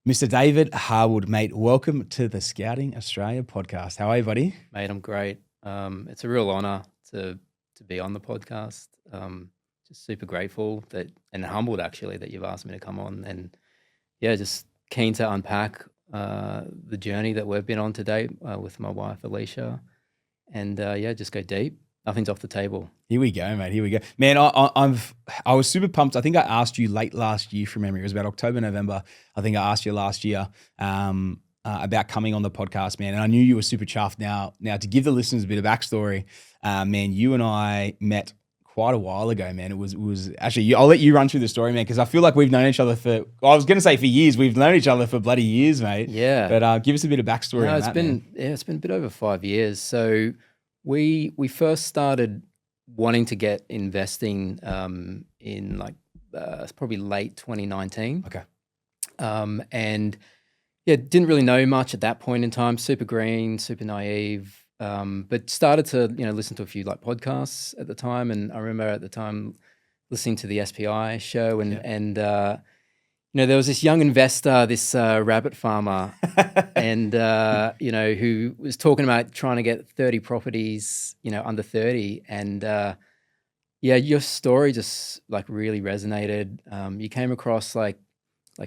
Mr. David Harwood, mate, welcome to the Scouting Australia podcast. How are you, buddy? Mate, I'm great. It's a real honor to be on the podcast. Just super grateful that and humbled actually that you've asked me to come on, and yeah, just keen to unpack the journey that we've been on today with my wife Alicia, and yeah, just go deep. Nothing's off the table. Here we go, mate. Here we go, man. I was super pumped. I think I asked you late last year from memory. It was about October, November. I think I asked you last year about coming on the podcast, man. And I knew you were super chuffed. Now to give the listeners a bit of backstory, man, you and I met quite a while ago, man. It was actually, I'll let you run through the story, man, because I feel like we've known each other I was going to say for years. We've known each other for bloody years, mate. Yeah. But give us a bit of backstory on it's that, been man. it's been a bit over 5 years. So we first started wanting to get investing in it's probably late 2019. Okay. And yeah, didn't really know much at that point in time. Super green, super naive. But started to listen to a few podcasts at the time, and I remember at the time listening to the SPI show, and there was this young investor, this rabbit farmer, and who was talking about trying to get 30 properties, under 30, and your story just really resonated. You came across like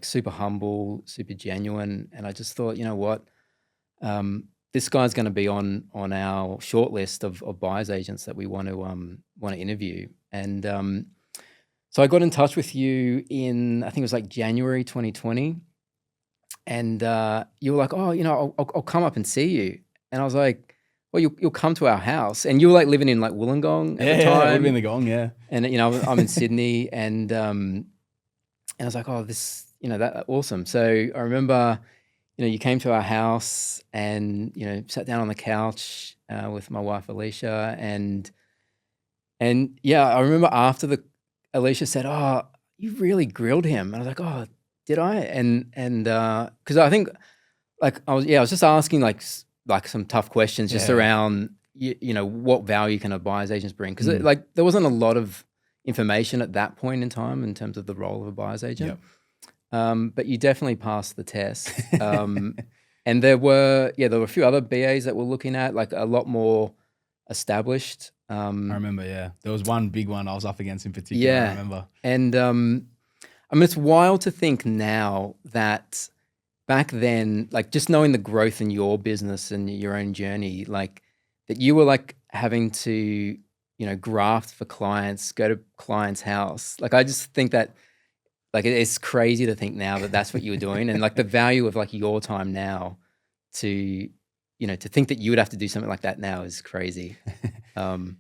super humble, super genuine, and I just thought, you know what. This guy's going to be on our short list of buyers agents that we want to interview, and so I got in touch with you in, I think it was January 2020, and you were like, oh, I'll come up and see you, and I was like, well, you'll come to our house, and you were living in Wollongong at the time. Yeah, living in the Gong, yeah, and I'm in Sydney, and I was like, oh, this, that awesome. So I remember. You came to our house and, sat down on the couch with my wife, Alicia. And yeah, I remember after Alicia said, oh, you really grilled him. And I was like, oh, did I? And because I think I was just asking some tough questions just around, what value can a buyer's agents bring? Because there wasn't a lot of information at that point in time in terms of the role of a buyer's agent. Yep. But you definitely passed the test. And there were a few other BAs that we're looking at, a lot more established. I remember, yeah. There was one big one I was up against in particular, I remember. And it's wild to think now that back then, just knowing the growth in your business and your own journey, that you were having to, graft for clients, go to clients' house. I just think that it's crazy to think now that that's what you were doing, and the value of your time now to think that you would have to do something like that now is crazy. Man,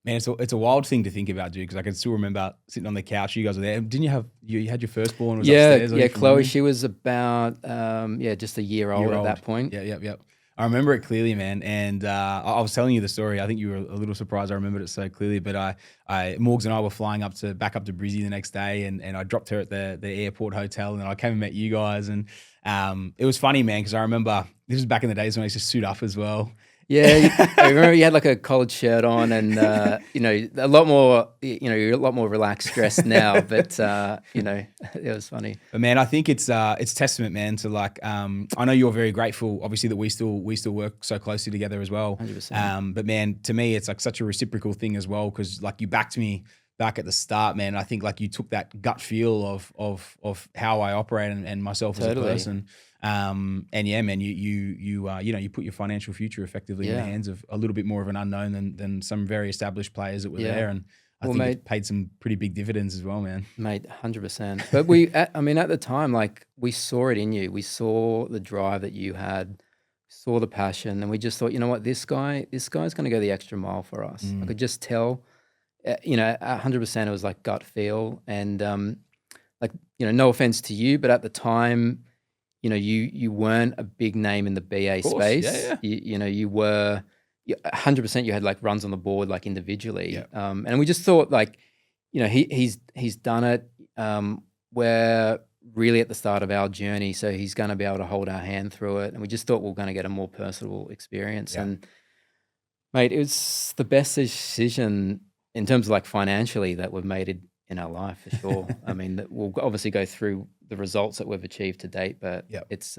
it's a wild thing to think about, dude. Because I can still remember sitting on the couch. You guys were there. Didn't you had your firstborn? Was upstairs, Chloe. She was about just a year old at that point. Yep. I remember it clearly, man. And I was telling you the story. I think you were a little surprised I remembered it so clearly. But Morgs and I were flying back up to Brizzy the next day, and I dropped her at the airport hotel, and then I came and met you guys. And it was funny, man, because I remember this was back in the days when I used to suit up as well. Yeah, I remember you had a collared shirt on, and a lot more. You're a lot more relaxed dressed now, but it was funny. But man, I think it's testament, man, to I know you're very grateful, obviously, that we still work so closely together as well. 100%. But man, to me, it's such a reciprocal thing as well, because you backed me back at the start, man. I think you took that gut feel of how I operate and myself as a person. And yeah, man, you put your financial future effectively in the hands of a little bit more of an unknown than some very established players that were there, and I think it paid some pretty big dividends as well, man. Mate, 100%. But at the time, we saw it in you. We saw the drive that you had, saw the passion, and we just thought, you know what, this guy's going to go the extra mile for us. I could just tell, 100% it was gut feel, and no offense to you, but at the time, you weren't a big name in the BA space. Yeah. You were 100%. You had runs on the board individually, and we just thought he's done it. We're really at the start of our journey, so he's going to be able to hold our hand through it. And we just thought we were going to get a more personal experience. And mate, it was the best decision in terms of financially that we've made in our life for sure. I mean, we'll obviously go through the results that we've achieved to date, but Yep. it's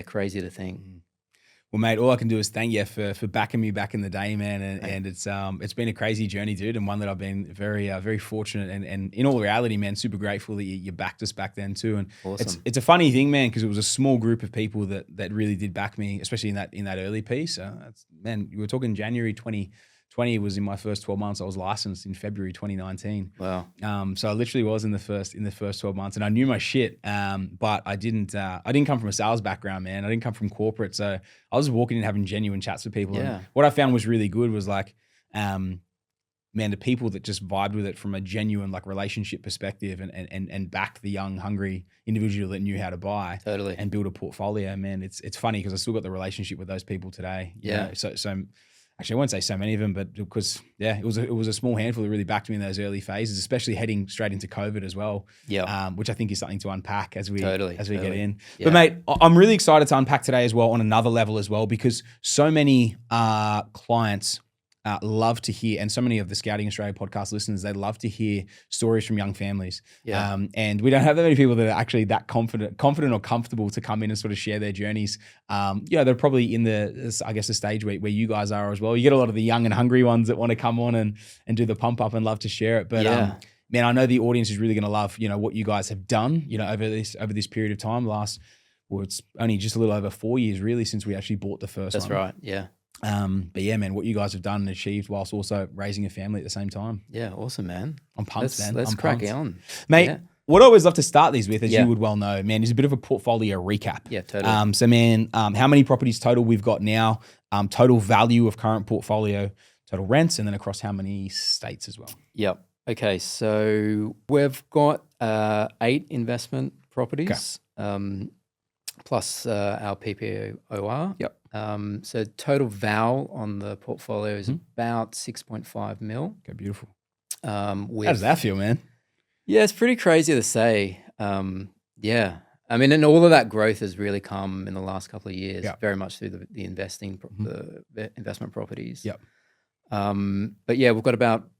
crazy to think. Well, mate, all I can do is thank you for backing me back in the day, man. And it's been a crazy journey, dude, and one that I've been very very fortunate and in all reality, man, super grateful that you backed us back then too. And Awesome. it's a funny thing, man, because it was a small group of people that really did back me, especially in that early piece. Man, you were talking January 2020 was in my first 12 months. I was licensed in February 2019. Wow. So I literally was in the first 12 months, and I knew my shit. But I didn't come from a sales background, man. I didn't come from corporate. So I was walking in having genuine chats with people. Yeah. And what I found was really good was like, man, the people that just vibed with it from a genuine like relationship perspective and backed the young, hungry individual that knew how to buy Totally. and build a portfolio, man. It's funny because I still got the relationship with those people today. You know? So actually, I won't say so many of them, but because it was a small handful that really backed me in those early phases, especially heading straight into COVID as well. Yeah. Which I think is something to unpack as we get in. Yeah. But mate, I'm really excited to unpack today as well on another level as well, because so many clients love to hear, and so many of the Scouting Australia podcast listeners, they love to hear stories from young families. Yeah. And we don't have that many people that are actually that confident or comfortable to come in and sort of share their journeys. They're probably in the stage where you guys are as well. You get a lot of the young and hungry ones that want to come on and do the pump up and love to share it. But man, I know the audience is really going to love, what you guys have done, over this period of time. It's only just a little over 4 years really since we actually bought the first one. That's right. Yeah. But yeah, man, what you guys have done and achieved whilst also raising a family at the same time. Yeah, awesome, man. I'm pumped, man. Let's crack on. Mate, Yeah. what I always love to start these with, as you would well know, man, is a bit of a portfolio recap. Yeah, totally. So man, how many properties total we've got now, total value of current portfolio, total rents, and then across how many states as well. Yep. Okay, so we've got 8 investment properties, plus our PPOR. Yep. So total val on the portfolio is about 6.5 mil. Okay, beautiful. How does that feel, man? Yeah, it's pretty crazy to say. Yeah. I mean, and all of that growth has really come in the last couple of years, very much through the investing, the investment properties. Yep. But yeah, we've got about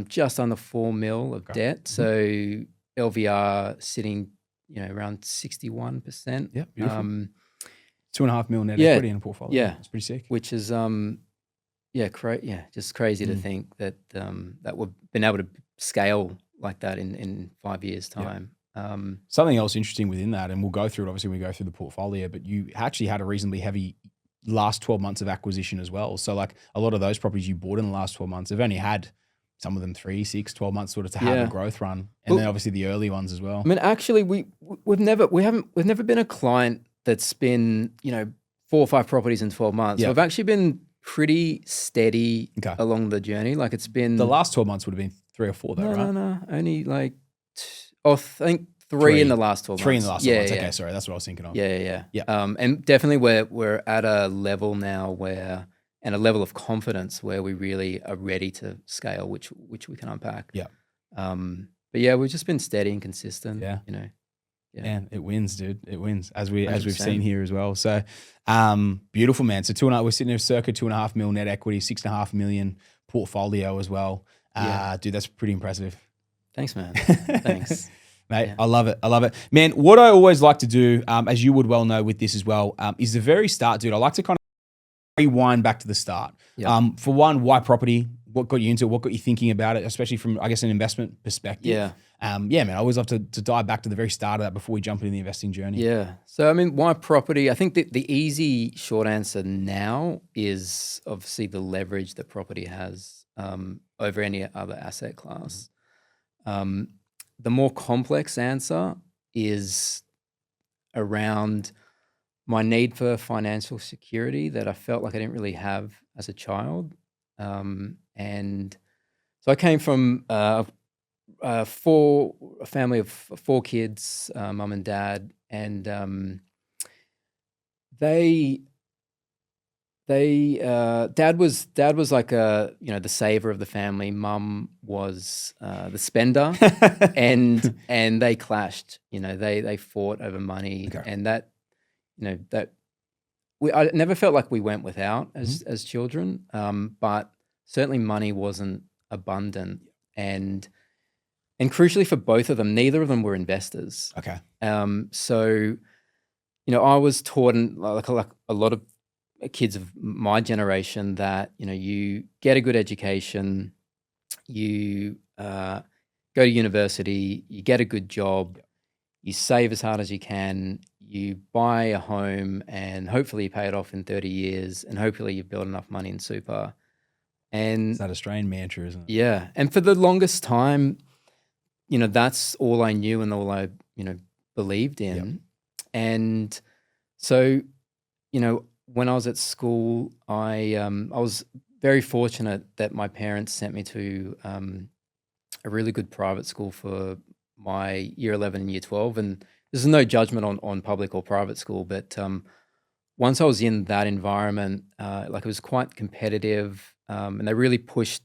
just under 4 mil of debt. So LVR sitting, around 61%. Yeah, beautiful. 2.5 mil net equity in a portfolio. Yeah, it's pretty sick. Which is just crazy to think that that we've been able to scale like that in 5 years' time. Something else interesting within that, and we'll go through it obviously when we go through the portfolio, but you actually had a reasonably heavy last 12 months of acquisition as well. So like a lot of those properties you bought in the last 12 months have only had some of them 3, 6, 12 months sort of to have a growth run, and then obviously the early ones as well. I mean, actually, we've never been a client that's been 4 or 5 properties in 12 months. So we've actually been pretty steady along the journey. Like it's been the last 12 months would have been 3 or 4 though, right? No, only like I think 3 in the last 12 months. 3 in the last 12 months. Okay, sorry, that's what I was thinking of. Yeah. And definitely we're at a level now and a level of confidence where we really are ready to scale, which we can unpack. Yeah. But yeah, we've just been steady and consistent. Yeah. Yeah. Man, it wins, dude. It wins as we've 100%. seen here as well. So, beautiful, man. So we're sitting there circa 2.5 mil net equity, 6.5 million portfolio as well. Dude, that's pretty impressive. Thanks, man. Thanks. Mate, I love it. Man, what I always like to do, as you would well know with this as well, is the very start, dude. I like to kind of rewind back to the start. Yep. For one, why property? What got you into it? What got you thinking about it, especially from, I guess, an investment perspective? Yeah. Man, I always love to dive back to the very start of that before we jump into the investing journey. Yeah. So, I mean, why property? I think the easy short answer now is obviously the leverage that property has over any other asset class. The more complex answer is around my need for financial security that I felt like I didn't really have as a child. And so I came from a family of 4 kids, mum and dad, and dad was like the saver of the family. Mum was the spender, and they clashed. They fought over money, and that I never felt like we went without as children, but certainly money wasn't abundant. And And crucially for both of them, neither of them were investors. Okay. So, I was taught, like a lot of kids of my generation, that, you get a good education, you go to university, you get a good job, you save as hard as you can, you buy a home, and hopefully you pay it off in 30 years, and hopefully you've built enough money in super. It's And that Australian mantra, isn't it? yeah, and for the longest time, that's all I knew and all I, believed in. Yep. And so, when I was at school, I was very fortunate that my parents sent me to a really good private school for my year 11 and year 12. And there's no judgment on public or private school, but once I was in that environment, like it was quite competitive, and they really pushed,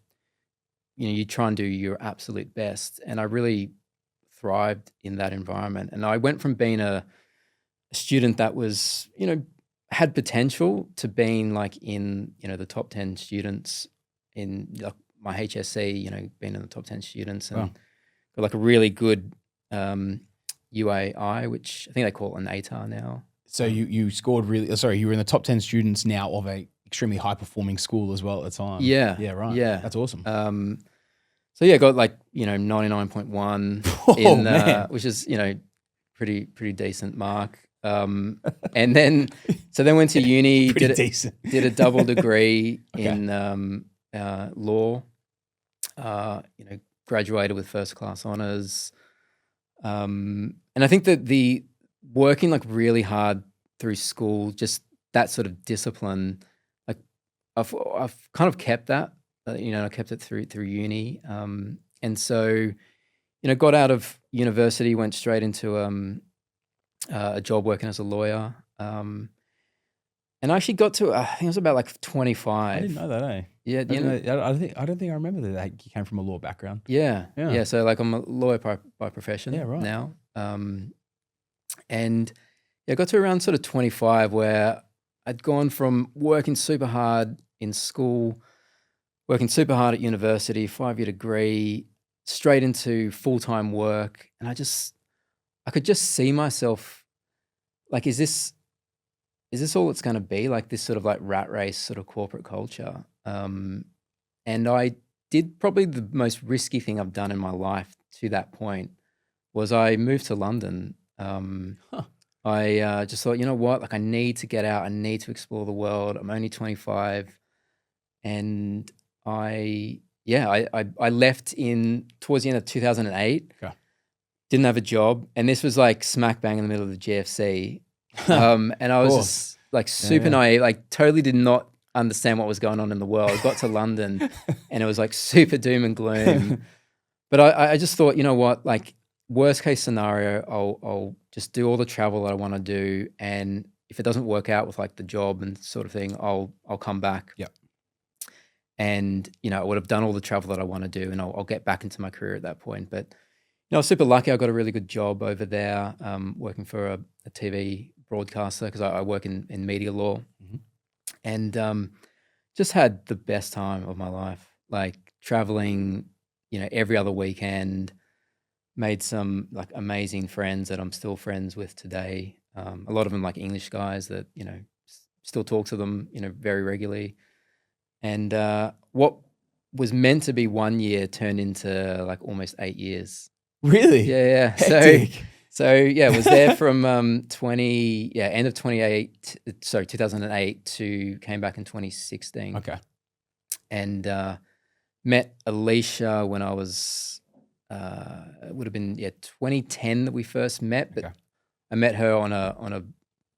you try and do your absolute best. And I really thrived in that environment. And I went from being a student that was, had potential to being like in, the top 10 students in like my HSC, being in the top 10 students, and Wow. got like a really good UAI, which I think they call it an ATAR now. So you scored you were in the top 10 students now of a extremely high performing school as well at the time. Yeah. Yeah, right. Yeah. That's awesome. So yeah, got like, 99.1 man. which is, pretty decent mark. And then went to uni, Pretty decent. did a double degree Okay. in law, graduated with first class honors. And I think that the working like really hard through school, just that sort of discipline, like I've kind of kept that, I kept it through uni. And so, got out of university, went straight into a job working as a lawyer. And I actually got to, I think it was about like 25. I didn't know that, eh? Yeah, I don't think I remember that you came from a law background. Yeah. Yeah. So like I'm a lawyer by profession Yeah, right. now. And yeah, I got to around sort of 25 where I'd gone from working super hard in school, working super hard at university, 5-year degree, straight into full-time work. And I could just see myself like, is this all it's going to be, like this sort of like rat race sort of corporate culture? And I did probably the most risky thing I've done in my life to that point was I moved to London. I just thought, you know what, like I need to get out. I need to explore the world. I'm only 25. And I left towards the end of 2008. Okay. Didn't have a job. And this was like smack bang in the middle of the GFC. And I was just like super naive, like totally did not understand what was going on in the world. Got to London and it was like super doom and gloom. But I just thought, you know what, like worst case scenario, I'll just do all the travel that I want to do. And if it doesn't work out with like the job and sort of thing, I'll come back. Yep. And, I would have done all the travel that I want to do and I'll get back into my career at that point. But, I was super lucky. I got a really good job over there, working for a TV broadcaster because I work in media law. Mhm. And just had the best time of my life, like traveling, every other weekend, made some like amazing friends that I'm still friends with today. A lot of them like English guys that, still talk to them, very regularly. And what was meant to be 1 year turned into like almost 8 years. Really? Yeah. Hectic. So yeah, was there from end of 2008 to came back in 2016. Okay. And met Alicia when I was it would have been 2010 that we first met, but Okay. I met her on a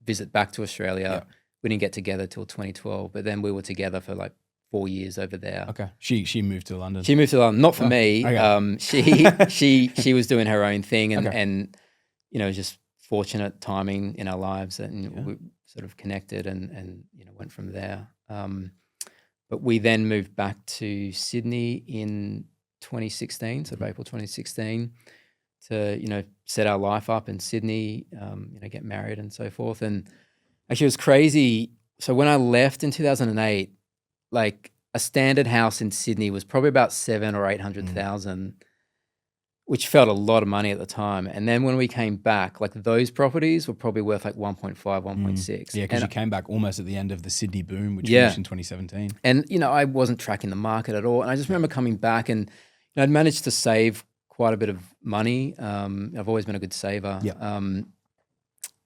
visit back to Australia. Yeah. We didn't get together till 2012, but then we were together for like 4 years over there. Okay. She moved to London. She moved to London, not for me. Okay. She was doing her own thing, and Okay. and just fortunate timing in our lives, and we sort of connected, and went from there. But we then moved back to Sydney in 2016, so April 2016, to set our life up in Sydney, get married and so forth. And actually, it was crazy. So when I left in 2008. Like a standard house in Sydney was probably about 700,000 or 800,000, which felt a lot of money at the time. And then when we came back, like those properties were probably worth like 1.5, 1.6. Yeah, because you came back almost at the end of the Sydney boom, which Yeah. finished in 2017. And, you know, I wasn't tracking the market at all. And I just remember coming back and I'd managed to save quite a bit of money. I've always been a good saver. Yeah.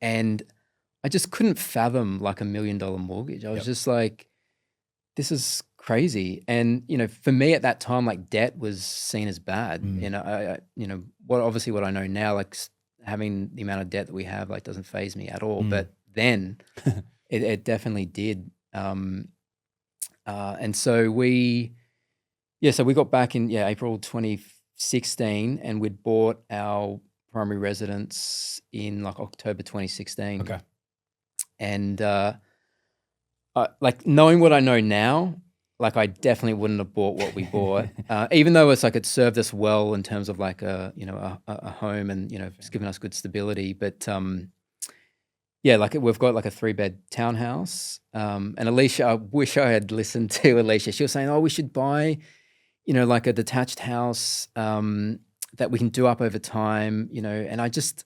And I just couldn't fathom like $1 million mortgage. I was just like, this is crazy. And, you know, for me at that time, like debt was seen as bad. You know, you know, what I know now, like having the amount of debt that we have, like doesn't faze me at all. But then it definitely did. And so we got back in April 2016, and we'd bought our primary residence in like October 2016. Okay. And like knowing what I know now, like I definitely wouldn't have bought what we bought, even though it's like it served us well in terms of like a home and, you know, it's given us good stability. But like we've got like a 3-bed townhouse. And Alicia, I wish I had listened to Alicia. She was saying, oh, we should buy, you know, like a detached house that we can do up over time, you know. And I just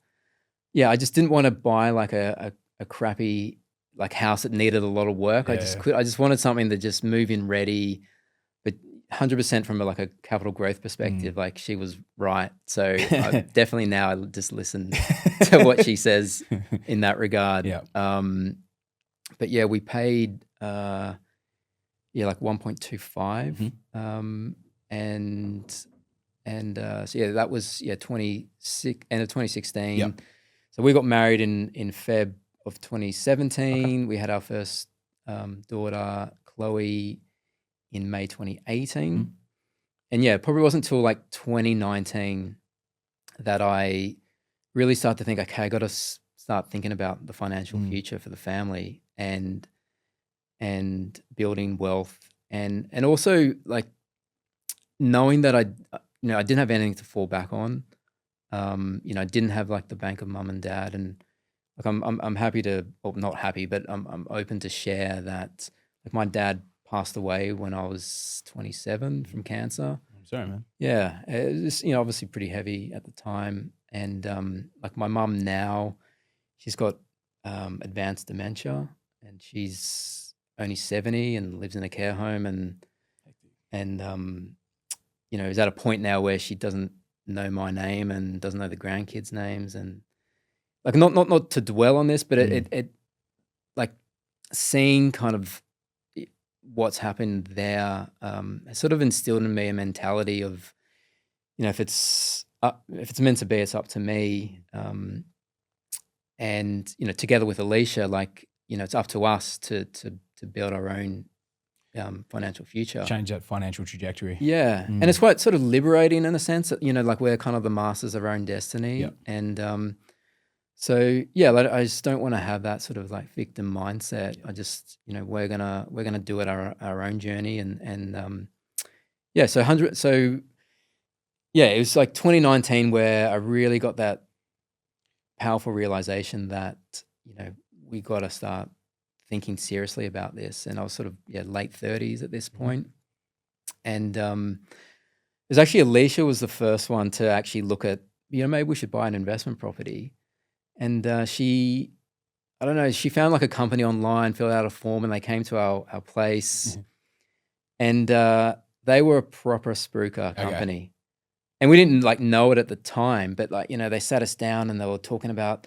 didn't want to buy like a crappy like house that needed a lot of work. I just wanted something that just move in ready, but 100% from like a capital growth perspective. Like she was right. So I definitely now I just listen to what she says in that regard. Yeah. But yeah, we paid like 1.25. So yeah, that was end of 2016. Yep. So we got married in Feb of 2017. We had our first daughter, Chloe, in May 2018. And yeah, it probably wasn't until like 2019 that I really started to think, okay, I got to start thinking about the financial future for the family and building wealth and also like knowing that I didn't have anything to fall back on. You know, I didn't have like the bank of mum and dad, and like I'm happy to, well, not happy, but I'm open to share that like my dad passed away when I was 27 from cancer. I'm sorry, man. Yeah, it was, you know, obviously pretty heavy at the time, and like my mum now, she's got advanced dementia, and she's only 70 and lives in a care home, and you know, is at a point now where she doesn't know my name and doesn't know the grandkids' names, and like not to dwell on this, but it like seeing kind of what's happened there has sort of instilled in me a mentality of, you know, if it's meant to be, it's up to me, and you know, together with Alicia, like, you know, it's up to us to build our own financial future. Change that financial trajectory. Yeah. And it's quite sort of liberating in a sense that, you know, like we're kind of the masters of our own destiny. Yep. And so, yeah, like I just don't want to have that sort of like victim mindset. I just, you know, we're gonna do it our own journey. And yeah, so it was like 2019 where I really got that powerful realization that, you know, we got to start thinking seriously about this. And I was sort of late 30s at this point. And it was actually Alicia was the first one to actually look at, you know, maybe we should buy an investment property. And she found like a company online, filled out a form, and they came to our place. And they were a proper spruiker company. Okay. And we didn't like know it at the time, but like, you know, they sat us down and they were talking about,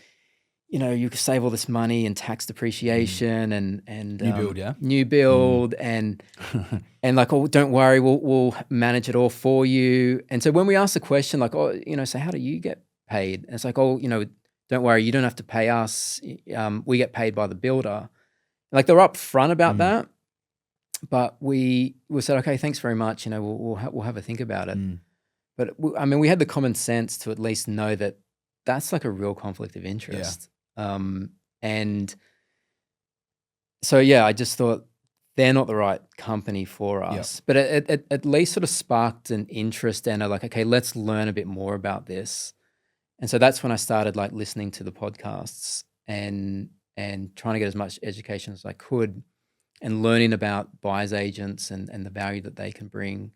you know, you could save all this money in tax depreciation and new build and like, oh, don't worry, we'll manage it all for you. And so when we asked the question, like, oh, you know, so how do you get paid? And it's like, oh, you know, don't worry, you don't have to pay us. We get paid by the builder. Like they were upfront about that, but we said, okay, thanks very much. You know, we'll have a think about it. But I mean, we had the common sense to at least know that that's like a real conflict of interest. And so, yeah, I just thought they're not the right company for us, but it at least sort of sparked an interest and like, okay, let's learn a bit more about this. And so that's when I started like listening to the podcasts and trying to get as much education as I could and learning about buyer's agents and the value that they can bring.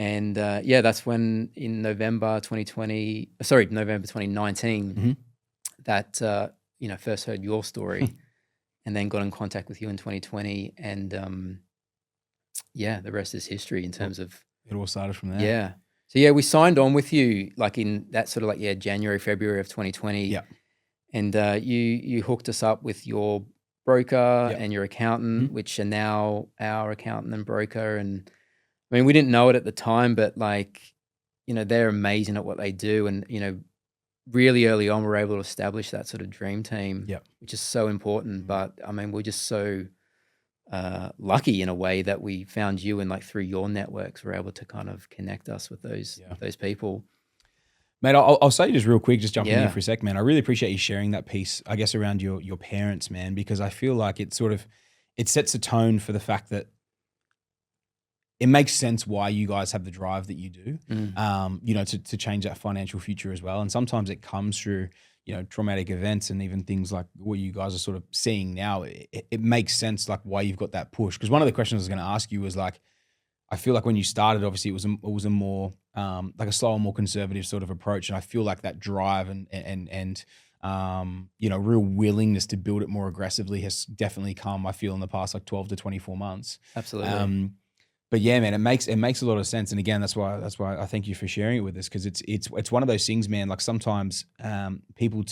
And yeah, that's when in November 2019, Mhm. that first heard your story, and then got in contact with you in 2020, and yeah, the rest is history in terms of It all started from there. yeah. So yeah, we signed on with you like in that sort of like January, February of 2020. Yeah. And you hooked us up with your broker Yep. and your accountant, which are now our accountant and broker. And I mean, we didn't know it at the time, but like, they're amazing at what they do. And, really early on, we were able to establish that sort of dream team, Yep. which is so important. But I mean, we're just so lucky in a way that we found you, and like through your networks, we're able to kind of connect us with those people. Mate, I'll say just real quick, just jumping in Yeah. for a sec, man. I really appreciate you sharing that piece, I guess, around your parents, man, because I feel like it sets a tone for the fact that it makes sense why you guys have the drive that you do, to change that financial future as well. And sometimes it comes through, traumatic events and even things like what you guys are sort of seeing now. It makes sense, like, why you've got that push. Because one of the questions I was going to ask you was like, I feel like when you started, obviously it was a more like a slower, more conservative sort of approach, and I feel like that drive and real willingness to build it more aggressively has definitely come, I feel, in the past like 12 to 24 months. Absolutely. But yeah, man, it makes a lot of sense. And again, that's why I thank you for sharing it with us, because it's one of those things, man. Like sometimes you can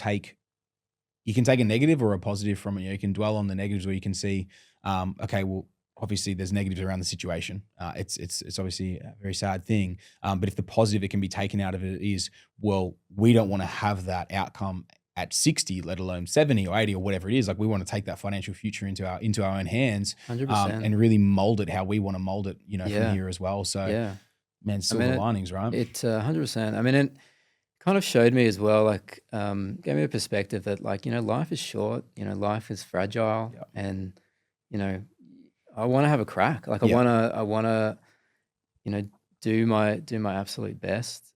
take a negative or a positive from it. You can dwell on the negatives, or you can see, okay, well, obviously there's negatives around the situation. It's obviously a very sad thing. But if the positive it can be taken out of it is, well, we don't want to have that outcome at 60, let alone 70 or 80 or whatever it is. Like, we want to take that financial future into our own hands, 100%. and really mold it how we want to mold it, from here as well. So Yeah. man, silver linings, right? It 100%. I mean, it kind of showed me as well, like, gave me a perspective that, like, life is short, life is fragile, and, I want to have a crack. Like, I want to, do my absolute best.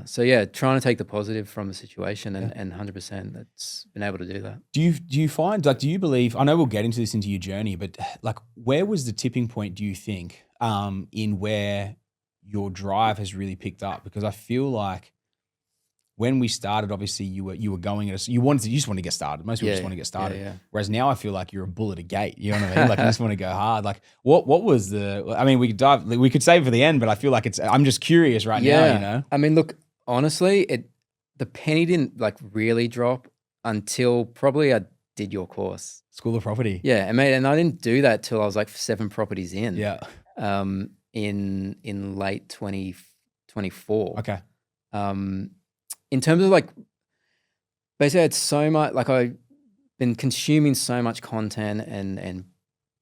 So yeah, trying to take the positive from the situation, and 100% that's been able to do that. Do you find, like, do you believe, I know we'll get into this into your journey, but like, where was the tipping point, do you think, in where your drive has really picked up? Because I feel like when we started, obviously you were going at you just want to get started. Most people just want to get started. Yeah. Whereas now I feel like you're a bull at a gate. You know what I mean? Like, you just want to go hard. Like, what was I mean, we could save for the end, but I feel like I'm just curious right now, I mean, look, honestly, the penny didn't like really drop until probably I did your course. School of Property. Yeah. And I didn't do that till I was like 7 properties in. Yeah. In late 2024. Okay. In terms of like, basically I had so much, like I've been consuming so much content and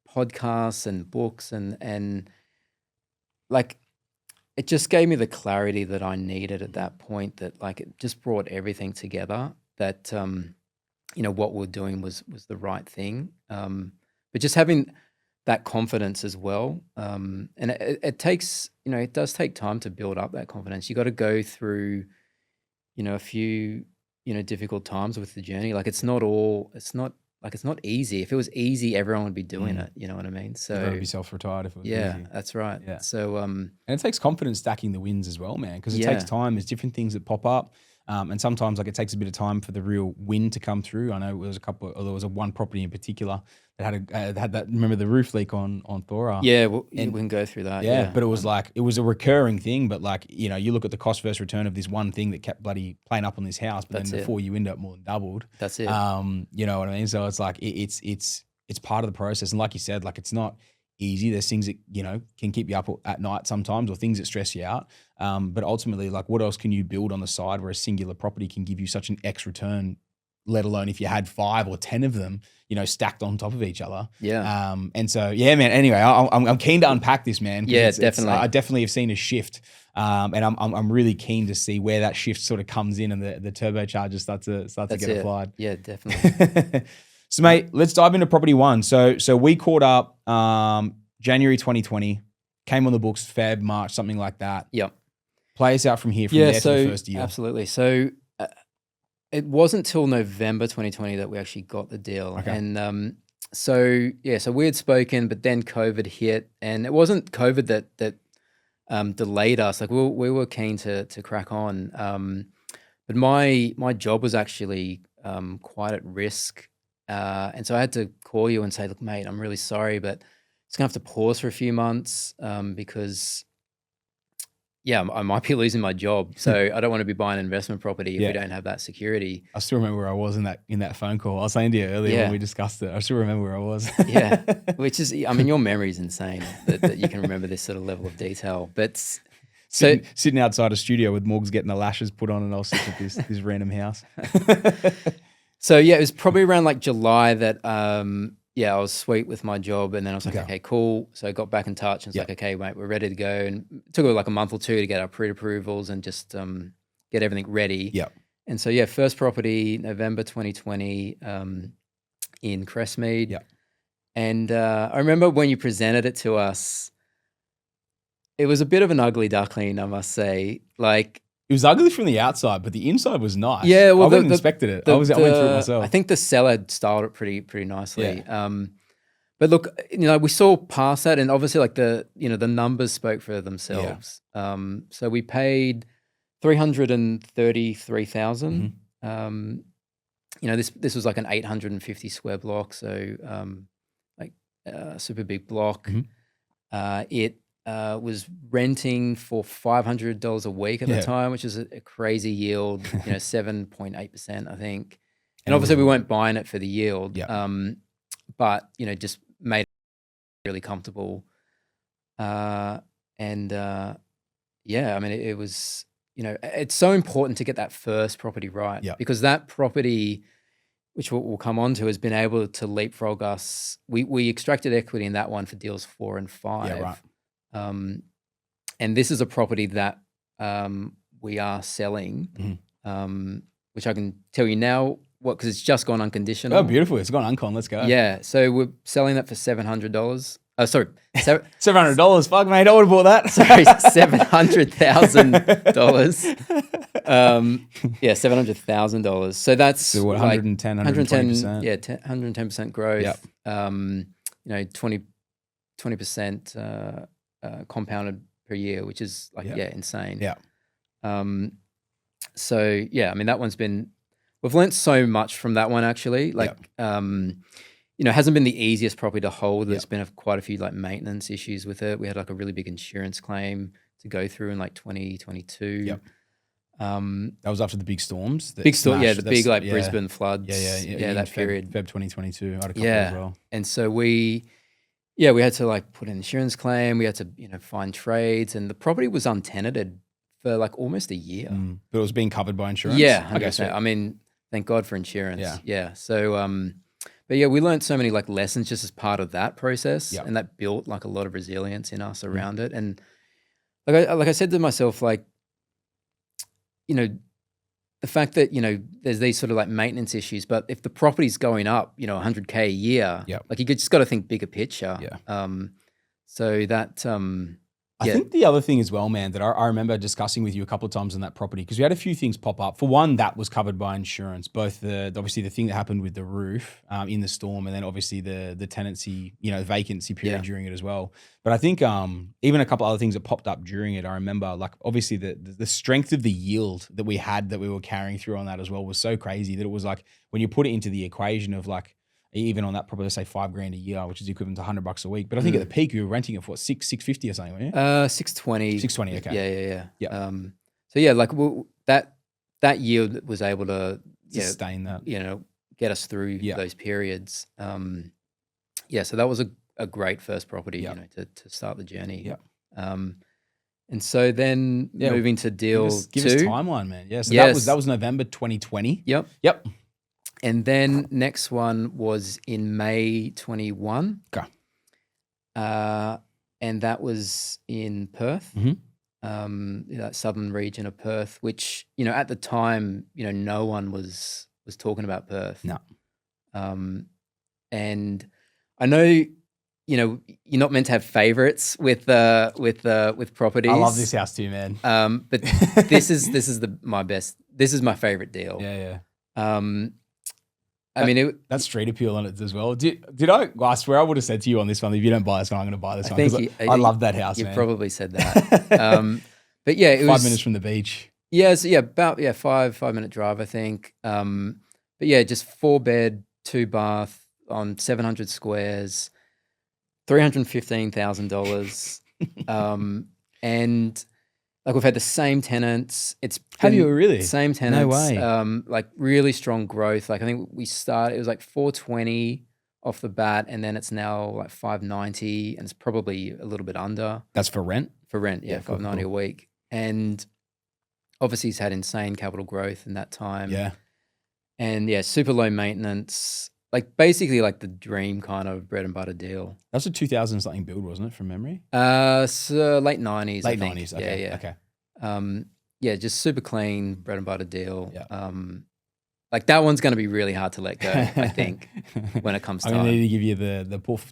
podcasts and books and like, it just gave me the clarity that I needed at that point, that like, it just brought everything together, that, what we're doing was the right thing. But just having that confidence as well. And it takes, it does take time to build up that confidence. You got to go through, a few, difficult times with the journey. Like, it's not easy. If it was easy, everyone would be doing it. You know what I mean? So you've got to be self-retired if it was easy. That's right. Yeah. So, and it takes confidence stacking the wins as well, man, because it takes time. There's different things that pop up. And sometimes, like, it takes a bit of time for the real win to come through. I know there was one property in particular that had that. Remember the roof leak on Thora? Yeah, we can go through that. Yeah, but it was like, it was a recurring thing. But like, you look at the cost versus return of this one thing that kept bloody playing up on this house, but then before you end up more than doubled. That's it. You know what I mean? So it's like it's part of the process, and like you said, like, it's not easy. There's things that, can keep you up at night sometimes, or things that stress you out. But ultimately, like, what else can you build on the side where a singular property can give you such an X return, let alone if you had 5 or 10 of them, stacked on top of each other. Yeah. And so, yeah, man, anyway, I'm keen to unpack this, man. Yeah, definitely. I definitely have seen a shift. And I'm really keen to see where that shift sort of comes in, and the turbochargers start to get applied. Yeah, definitely. So, mate, let's dive into property one. So we caught up January 2020, came on the books Feb, March, something like that. Yep. Play us out from here, there to the first year. Absolutely. So it wasn't till November 2020 that we actually got the deal. Okay. And so we had spoken, but then COVID hit, and it wasn't COVID that delayed us. Like we were keen to crack on, but my job was actually quite at risk, and so I had to call you and say, look, mate, I'm really sorry, but it's gonna have to pause for a few months because yeah, I might be losing my job. So I don't want to be buying an investment property if we don't have that security. I still remember where I was in that phone call. I was saying to you earlier when we discussed it. I still remember where I was. Yeah, which is, I mean, your memory is insane that you can remember this sort of level of detail. But sitting outside a studio with Morgs getting the lashes put on, and I was sitting at this random house. So yeah, it was probably around like July that I was sweet with my job, and then I was like, okay, cool. So I got back in touch and it's like, okay, mate, we're ready to go. And it took like a month or two to get our pre-approvals and just get everything ready. Yeah. And so yeah, first property, November 2020 in Crestmead. Yeah. And I remember when you presented it to us, it was a bit of an ugly duckling, I must say. Like, it was ugly from the outside, but the inside was nice. Yeah, well, I inspected it. I went through it myself. I think the seller had styled it pretty nicely. Yeah. But look, we saw past that, and obviously, like the numbers spoke for themselves. Yeah. So we paid $333,000. Mm-hmm. This was like an 850 square block, so super big block. Mm-hmm. It was renting for $500 a week at the time, which is a crazy yield, 7.8%, I think. And obviously we weren't buying it for the yield, but, just made it really comfortable. I mean, it was, it's so important to get that first property right because that property, which we'll come on to, has been able to leapfrog us. We extracted equity in that one for deals 4 and 5. Yeah, right. And this is a property that we are selling, which I can tell you now because it's just gone unconditional. Oh, beautiful. It's gone uncon. Let's go. Yeah. So we're selling that for $700. Sorry. $700. Fuck, mate. I would have bought that. Sorry, $700,000. Yeah, $700,000. So that's so what, 110, 120%? Yeah, 110% growth. Yep. 20% compounded per year, which is like insane. Yeah. So yeah, I mean that one's been. We've learned so much from that one actually. Like, it hasn't been the easiest property to hold. There's been quite a few like maintenance issues with it. We had like a really big insurance claim to go through in like 2022. Yep. That was after the big storms. The big like Brisbane floods. Yeah, that period. Feb 2022. I had a couple as well. And so we had to like put an insurance claim. We had to, find trades, and the property was untenanted for like almost a year. But it was being covered by insurance? Yeah, 100%. Okay, so I mean, thank God for insurance. Yeah. So, but yeah, we learned so many like lessons just as part of that process, and that built like a lot of resilience in us around it. And like I said to myself, like, the fact that, there's these sort of like maintenance issues, but if the property's going up, $100K a year, like you just got to think bigger picture. Yeah. So that, I think the other thing as well, man, that I remember discussing with you a couple of times on that property, because we had a few things pop up. For one, that was covered by insurance, both obviously the thing that happened with the roof in the storm, and then obviously the tenancy, vacancy period during it as well. But I think even a couple other things that popped up during it, I remember like obviously the strength of the yield that we were carrying through on that as well was so crazy that it was like when you put it into the equation of like, even on that property, let's say $5,000 a year, which is equivalent to $100 a week. But I think at the peak, you were renting it for what, $650 or something, weren't you? $620. $620, okay. Yeah. So yeah, like that yield was able to sustain that, get us through those periods. So that was a great first property, to start the journey. Yeah. And so then moving to deal give us timeline, man. Yeah. So that was November 2020. Yep. And then next one was in May 21. Okay. And that was in Perth, that southern region of Perth, which, at the time, no one was talking about Perth. No. And I know, you're not meant to have favorites with properties. I love this house too, man. But this is my favorite deal. Yeah. I mean, That's street appeal on it as well. Did I? Well, I swear I would have said to you on this one, if you don't buy this one, I'm going to buy this one. I love that house, you man. probably said that. But yeah, it was 5 minutes from the beach. Yeah, so about 5-minute drive, I think. But yeah, just 4-bed, 2-bath on 700 squares, $315,000. And like we've had the same tenants. Have you really? Same tenants. No way. Like really strong growth. Like I think it was like 420 off the bat, and then it's now like 590, and it's probably a little bit under. That's for rent? For rent, yeah, 590 a week. And obviously he's had insane capital growth in that time. Yeah. And yeah, super low maintenance. Like basically like the dream kind of bread and butter deal. That's a 2000 something build, wasn't it, from memory? So late 90s. Late 90s, okay. Yeah. Okay. Yeah, just super clean bread and butter deal. Yeah. Like that one's going to be really hard to let go, I think, when it comes to I'm going to need to give you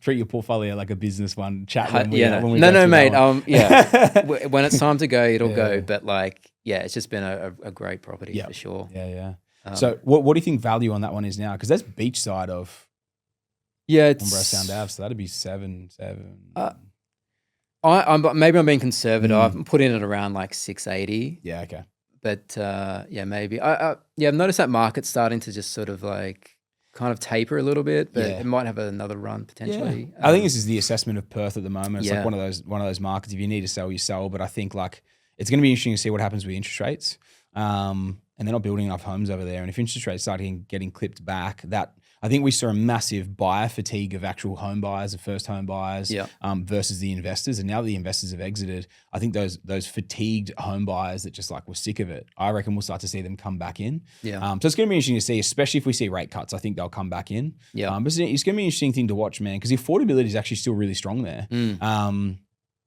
treat your portfolio like a business one. Chat when we No, mate. Yeah. When it's time to go, it'll go. But like, yeah, it's just been a great property for sure. Yeah. So what do you think value on that one is now? Because that's beachside of it's Sound Ave, so that'd be 7. Maybe I'm being conservative. I'm putting it around like 680. Yeah, okay. But yeah, maybe. I've noticed that market's starting to just sort of like kind of taper a little bit, but it might have another run potentially. Yeah. I think this is the assessment of Perth at the moment. It's like one of those markets. If you need to sell, you sell. But I think like it's going to be interesting to see what happens with interest rates. And they're not building enough homes over there. And if interest rates start getting clipped back, I think we saw a massive buyer fatigue of actual home buyers, of first home buyers, versus the investors. And now that the investors have exited, I think those fatigued home buyers that just like were sick of it, I reckon we'll start to see them come back in. Yeah. So it's going to be interesting to see, especially if we see rate cuts. I think they'll come back in. Yeah. But it's going to be an interesting thing to watch, man, because the affordability is actually still really strong there.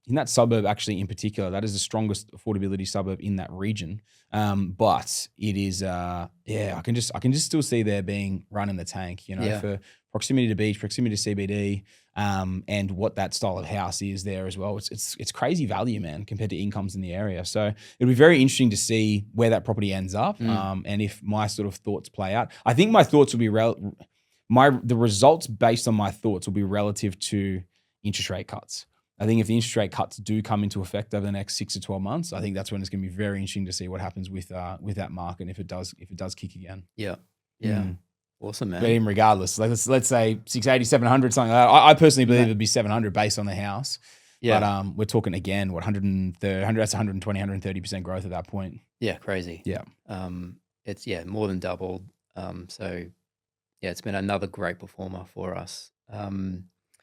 In that suburb, actually, in particular, that is the strongest affordability suburb in that region. But it is, I can just still see there being run in the tank, for proximity to beach, proximity to CBD, and what that style of house is there as well. It's crazy value, man, compared to incomes in the area. So it'll be very interesting to see where that property ends up, and if my sort of thoughts play out. I think my thoughts will be the results based on my thoughts will be relative to interest rate cuts. I think if the interest rate cuts do come into effect over the next 6 to 12 months, I think that's when it's going to be very interesting to see what happens with that market, and if it does kick again. Yeah. Awesome, man. But even regardless, let's say 680, 700, something like that. I personally believe it'd be 700 based on the house. Yeah. But we're talking again, 130, that's 120, 130% growth at that point. Yeah, crazy. Yeah. It's more than doubled. So yeah, it's been another great performer for us.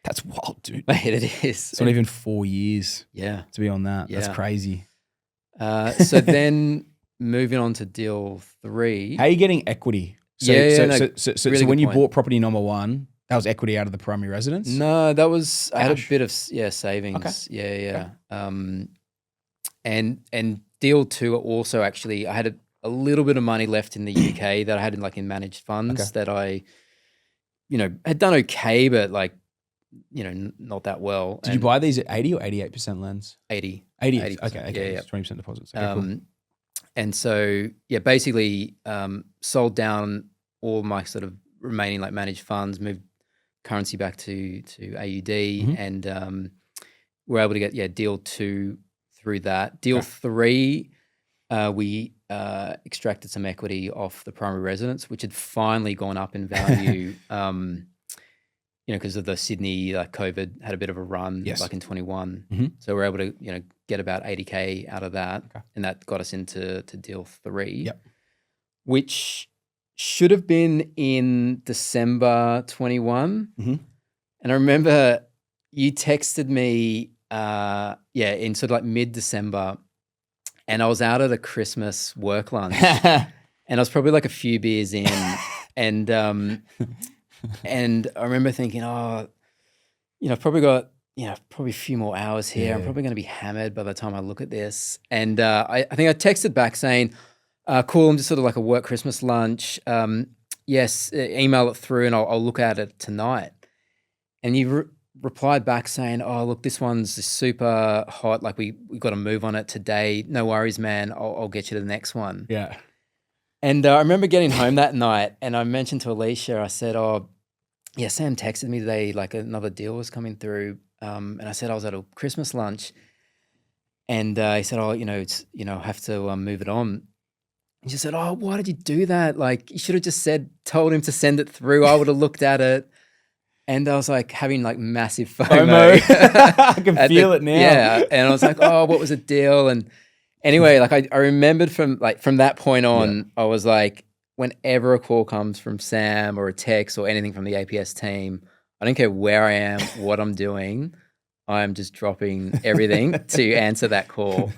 That's wild, dude. Mate, it is. It's not even 4 years to be on that. Yeah. That's crazy. So then moving on to deal 3. How are you getting equity? So really when you bought property number 1, that was equity out of the primary residence? No, that was, I had a bit of savings. Okay. Yeah. And deal 2 also actually, I had a little bit of money left in the UK that I had in managed funds that I, had done okay, but not that well. Did you buy these at 80 or 88% lens? 80. 80. Okay. Yeah. 20% deposits. Okay, cool. And so, basically sold down all my sort of remaining managed funds, moved currency back to AUD, and we're able to get deal 2 through that. Deal 3, we extracted some equity off the primary residence, which had finally gone up in value. Because of the Sydney COVID had a bit of a run back in 21. So we're able to, get about 80K out of that. And that got us into deal 3, which should have been in December 21. And I remember you texted me, in sort of mid-December, and I was out at a Christmas work lunch and I was probably a few beers in and, and I remember thinking, I've probably got, probably a few more hours here. I'm probably going to be hammered by the time I look at this. And I think I texted back saying, cool, I'm just sort of a work Christmas lunch. Yes, email it through and I'll look at it tonight. And you replied back saying, oh, look, this one's super hot. We got to move on it today. No worries, man. I'll get you to the next one. Yeah. And I remember getting home that night, and I mentioned to Alicia, I said, "Oh, yeah, Sam texted me today, like another deal was coming through." And I said I was at a Christmas lunch, and he said, "Oh, it's I have to move it on." And she said, "Oh, why did you do that? Like, you should have just told him to send it through. I would have looked at it." And I was like having like massive FOMO. I can feel it now. Yeah, and I was like, "Oh, what was the deal?" And anyway, like I remembered from that point on, I was like, whenever a call comes from Sam or a text or anything from the APS team, I don't care where I am, what I'm doing, I'm just dropping everything to answer that call.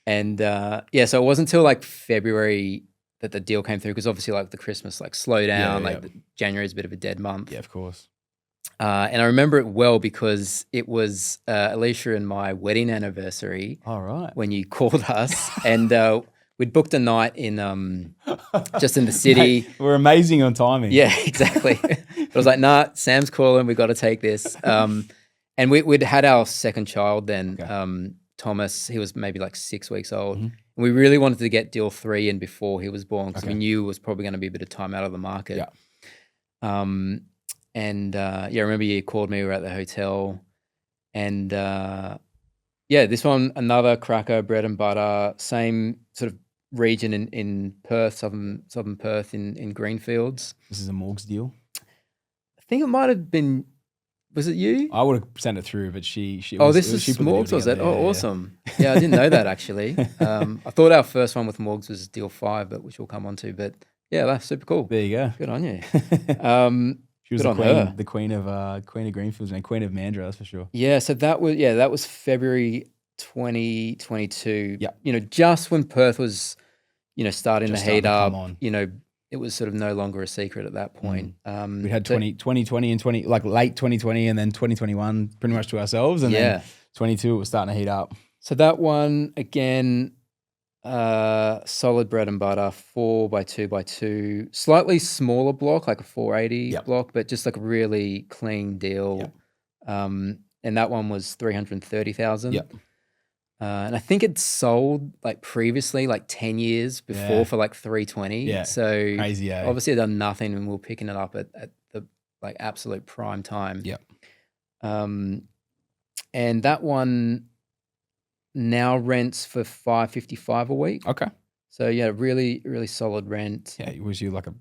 And so it wasn't until like February that the deal came through, because obviously like the Christmas like slow down, January is a bit of a dead month. Yeah, of course. And I remember it well because it was Alicia and my wedding anniversary. All right. When you called us, and we'd booked a night in just in the city. Mate, we're amazing on timing. Yeah, exactly. But I was like, "Nah, Sam's calling. We got to take this." And we'd had our second child then, Thomas. He was maybe like 6 weeks old. And we really wanted to get deal 3 in before he was born, because we knew it was probably going to be a bit of time out of the market. Yeah. And I remember you called me. We were at the hotel, and this one, another cracker, bread and butter, same sort of region in Perth, southern Perth, in Greenfields. This is a Morgs deal. I think it might have been. Was it you? I would have sent it through, but she. This is Morgs, was it? Oh, awesome! Yeah, I didn't know that actually. I thought our first one with Morgs was deal 5, but which we'll come on to. But yeah, that's super cool. There you go. Good on you. She was the queen of Greenfields and queen of Mandurah, that's for sure. Yeah, so that was February 2022. Yeah, just when Perth was, starting to heat up. It was sort of no longer a secret at that point. We had 2020 and late 2020, and then 2021 pretty much to ourselves, and then 22 it was starting to heat up. So that one again, solid bread and butter, 4x2x2, slightly smaller block, like a 480 block, but just like a really clean deal. And that one was 330,000. And I think it sold like previously, like 10 years before, for like 320. Yeah. So crazy. Obviously, I'd done nothing, and we were picking it up at the like absolute prime time. And that one now rents for $555 a week. Okay. So yeah, really, really solid rent. Yeah, it was you like an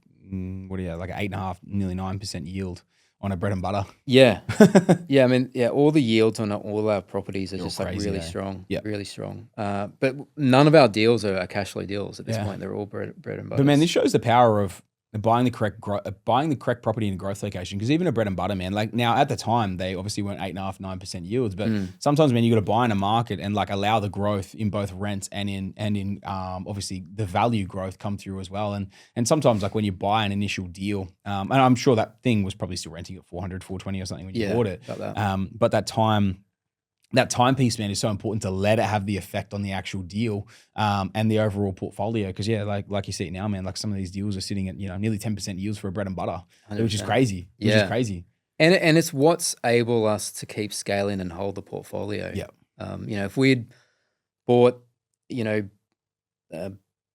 8.5%, nearly 9% yield on a bread and butter. Yeah. I mean, all the yields on all our properties are just like crazy, really strong. Yeah. Really strong. But none of our deals are cash flow deals at this point. They're all bread and butter. But man, this shows the power of buying the correct property in a growth location. Because even a bread and butter, man, like now at the time they obviously weren't 8.5%, 9% yields, but sometimes, man, you got to buy in a market and like allow the growth in both rents and in obviously the value growth come through as well. And sometimes like when you buy an initial deal, and I'm sure that thing was probably still renting at 400, 420 or something when you bought it. But that time piece, man, is so important to let it have the effect on the actual deal and the overall portfolio. Because like you see it now, man, like some of these deals are sitting at nearly 10% yields for a bread and butter, 100%. Which is crazy. And it's what's able us to keep scaling and hold the portfolio. If we'd bought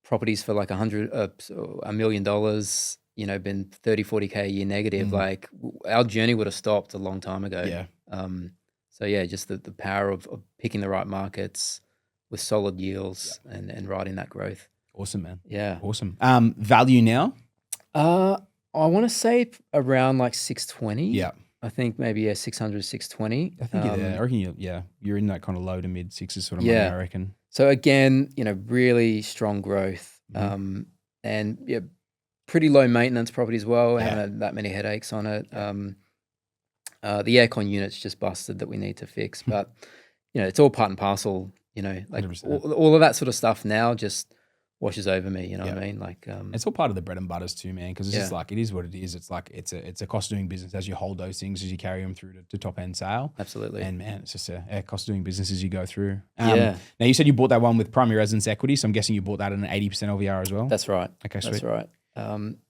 properties for like $1 million, been 30-40K a year negative, like our journey would have stopped a long time ago. So yeah, just the power of picking the right markets with solid yields and riding that growth. Awesome, man. Yeah. Awesome. Value now? I want to say around like 620. Yeah. I think maybe 600, 620. I think I reckon you're in that kind of low to mid sixes sort of money, I reckon. So again, really strong growth. And pretty low maintenance property as well. Haven't had that many headaches on it. The aircon unit's just busted that we need to fix, but it's all part and parcel. Like all of that sort of stuff now just washes over me. You know what I mean? Like it's all part of the bread and butters too, man. Because it's just like it is what it is. It's like it's a cost of doing business as you hold those things, as you carry them through to top end sale. Absolutely. And man, it's just a cost of doing business as you go through. Now you said you bought that one with primary residence equity, so I'm guessing you bought that at an 80% LVR as well. That's right. Okay, sweet. That's right.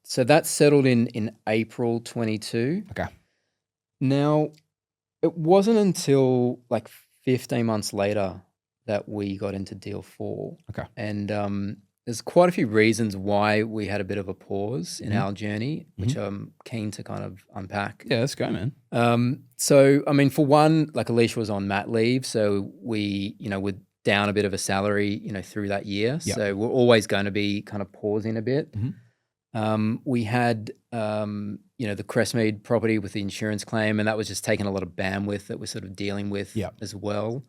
So that settled in April 22. Okay. Now, it wasn't until like 15 months later that we got into deal 4. Okay. And there's quite a few reasons why we had a bit of a pause in our journey, which I'm keen to kind of unpack. Yeah, let's go, man. So, I mean, for one, like Alicia was on mat leave, so we, we're down a bit of a salary, through that year. Yep. So we're always going to be kind of pausing a bit. We had, the Crestmead property with the insurance claim, and that was just taking a lot of bandwidth that we're sort of dealing with as well.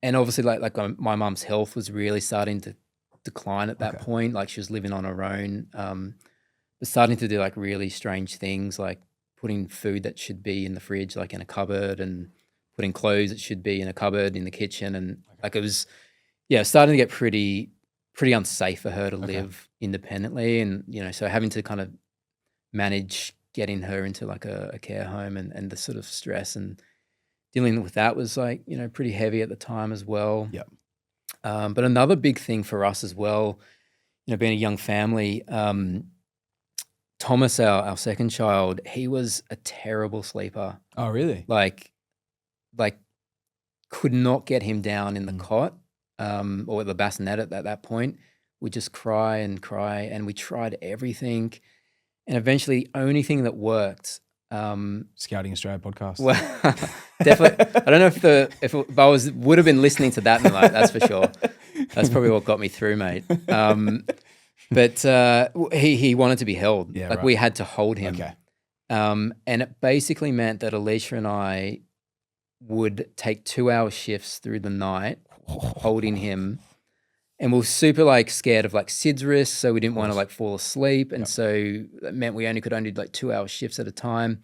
And obviously, like my mum's health was really starting to decline at that point. Like she was living on her own, but starting to do like really strange things, like putting food that should be in the fridge, like in a cupboard, and putting clothes that should be in a cupboard in the kitchen. And like it was, starting to get pretty unsafe for her to live independently. And, so having to kind of manage getting her into like a care home and the sort of stress and dealing with that was like, pretty heavy at the time as well. Yep. But another big thing for us as well, being a young family, Thomas, our second child, he was a terrible sleeper. Oh, really? Like could not get him down in the cot or the bassinet at that point. We just cry, and we tried everything. And eventually the only thing that worked, Scouting Australia podcast. well, definitely. I don't know if I would have been listening to that night. That's for sure. That's probably what got me through, mate. But he wanted to be held. Yeah, like right. we had to hold him. Okay. And it basically meant that Alicia and I would take 2-hour shifts through the night holding him. And we were super like scared of like SIDS risks, so we didn't want to like fall asleep. And so that meant we could only do like 2-hour shifts at a time.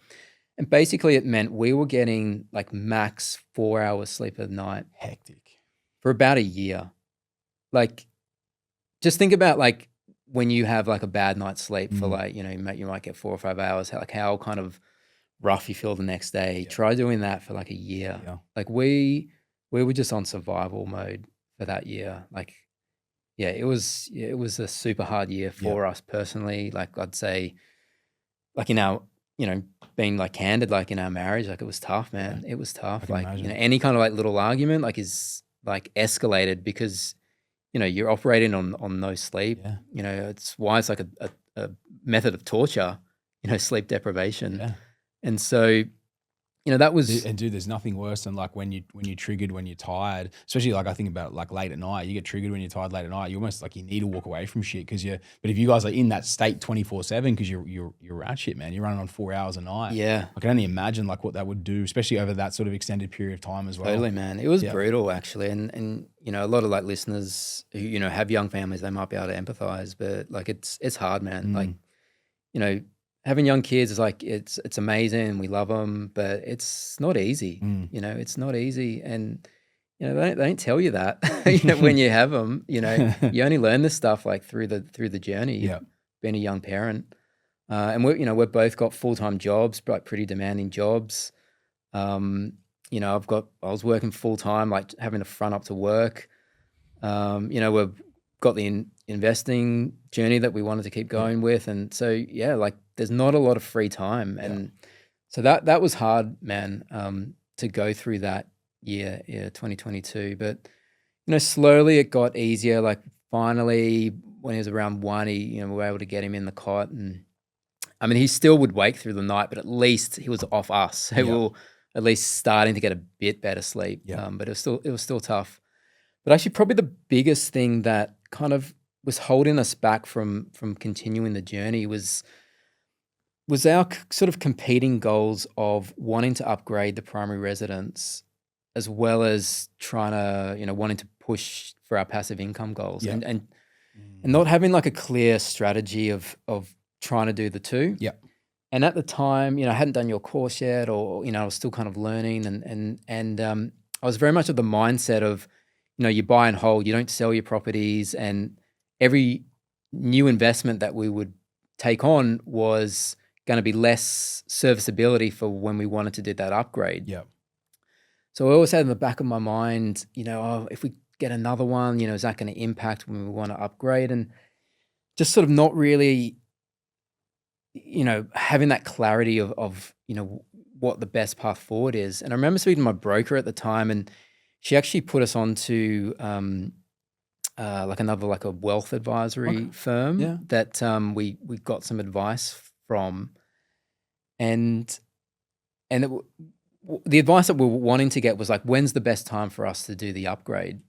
And basically it meant we were getting like max 4 hours sleep a night. Hectic. For about a year. Like just think about like when you have like a bad night's sleep for like, you might get 4 or 5 hours, how kind of rough you feel the next day. Try doing that for like a year. Yeah. Like we were just on survival mode for that year. Like, yeah, it was a super hard year for us personally. Like I'd say, like in our, being like candid, like in our marriage, like it was tough, man. It was tough. Like, imagine. any kind of like little argument like is like escalated because, you're operating on no sleep. Yeah. It's why it's like a method of torture, sleep deprivation. Yeah. And so, that was. And dude, there's nothing worse than like when you're triggered when you're tired, especially like I think about like late at night. You get triggered when you're tired late at night. You almost like you need to walk away from shit but if you guys are in that state 24/7 because you're rat shit, man. You're running on 4 hours a night. Yeah. I can only imagine like what that would do, especially over that sort of extended period of time as well. Totally, man. It was brutal actually. And a lot of like listeners who, have young families, they might be able to empathize, but like it's hard, man. Like, having young kids is like, it's amazing and we love them, but it's not easy. It's not easy. And, they don't tell you that, when you have them, you only learn this stuff like through the journey, being a young parent. And we've both got full-time jobs, like pretty demanding jobs. I was working full-time, like having to front up to work. We've got the investing journey that we wanted to keep going with. And so, like there's not a lot of free time. And so that was hard, man, to go through that year, 2022. But, slowly it got easier. Like finally, when he was around 1, we were able to get him in the cot. And I mean, he still would wake through the night, but at least he was off us. So we were at least starting to get a bit better sleep. But it was still tough. But actually probably the biggest thing that kind of was holding us back from continuing the journey was our sort of competing goals of wanting to upgrade the primary residence as well as trying to, wanting to push for our passive income goals and not having like a clear strategy of trying to do the two. And at the time, I hadn't done your course yet or, I was still kind of learning and I was very much of the mindset of, you buy and hold, you don't sell your properties, and every new investment that we would take on was going to be less serviceability for when we wanted to do that upgrade. So I always had in the back of my mind, if we get another one, is that going to impact when we want to upgrade? And just sort of not really, having that clarity of what the best path forward is. And I remember speaking to my broker at the time, and she actually put us onto like another like a wealth advisory firm Yeah. that we got some advice from, and the advice that we were wanting to get was like, when's the best time for us to do the upgrade?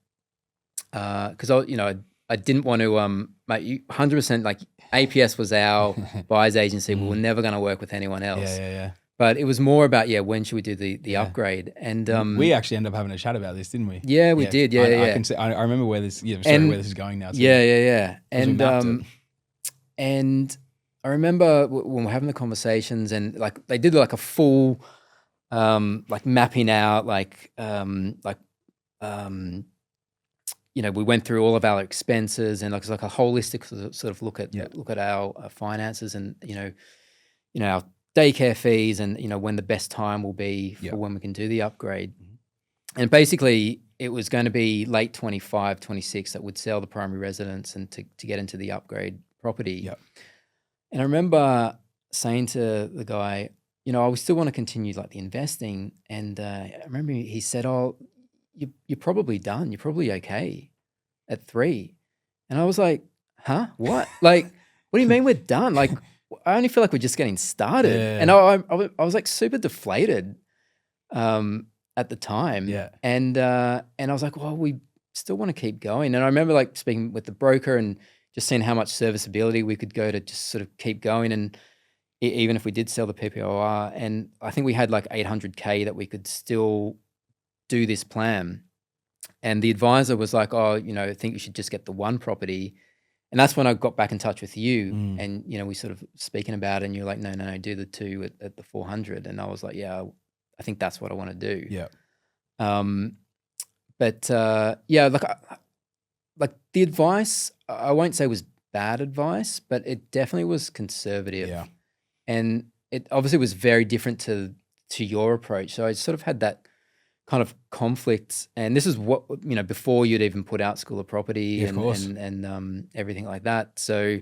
Because I didn't want to mate, you 100% like APS was our buyer's agency. We were never going to work with anyone else. Yeah. But it was more about when should we do the upgrade? And we actually ended up having a chat about this, didn't we? Yeah, we did. Yeah, I can see. I remember where this. Yeah, sorry, where this is going now. Too. Yeah. We And I remember when we're having the conversations, and like they did like a full like mapping out, we went through all of our expenses, and like it's like a holistic sort of look at our finances, and our daycare fees, and when the best time will be for when we can do the upgrade. And basically it was going to be late 25, 26 that would sell the primary residence and to get into the upgrade property. And I remember saying to the guy, I still want to continue like the investing. And I remember he said, "Oh, you're probably done. You're probably okay at 3." And I was like, "Huh? What? Like, what do you mean we're done? Like, I only feel like we're just getting started." And I was like super deflated at the time. And I was like, well, we still want to keep going. And I remember like speaking with the broker and just seeing how much serviceability we could go to just sort of keep going. And even if we did sell the PPOR, and I think we had like 800K that we could still do this plan. And the advisor was like, "Oh, I think you should just get the one property." And that's when I got back in touch with you, and we sort of speaking about it, and you're like, no, do the 2 at the 400. And I was like, yeah, I think that's what I want to do. Like the advice, I won't say was bad advice, but it definitely was conservative. And it obviously was very different to your approach. So I sort of had that kind of conflict, and this is what before you'd even put out School of Property and everything like that. So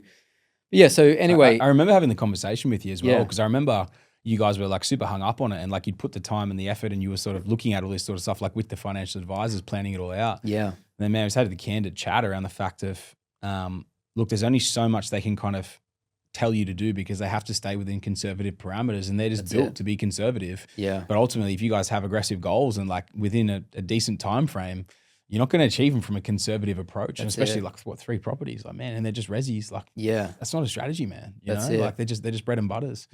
anyway, I remember having the conversation with you as well, because I remember you guys were like super hung up on it, and like you'd put the time and the effort, and you were sort of looking at all this sort of stuff, like with the financial advisors, planning it all out. And then man, we just had the candid chat around the fact of, look, there's only so much they can kind of tell you to do, because they have to stay within conservative parameters, and they're just built to be conservative. But ultimately, if you guys have aggressive goals and like within a decent time frame, you're not going to achieve them from a conservative approach. And especially like 3 properties, like man, and they're just resis. Like that's not a strategy, man. You know, like they're just bread and butters.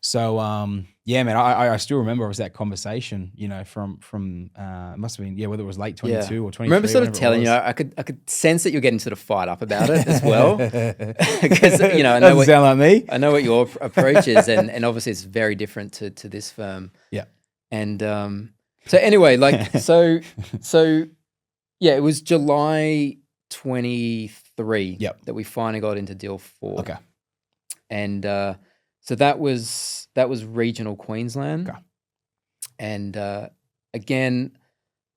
So man, I still remember it was that conversation, from it must have been whether it was late 22 or 23. I remember sort of telling you, I could sense that you're getting sort of fired up about it as well, because I know doesn't sound like me. I know what your approach is, and obviously it's very different to this firm. And so anyway, like so. Yeah, it was July 23 that we finally got into deal 4. And so that was regional Queensland. And again,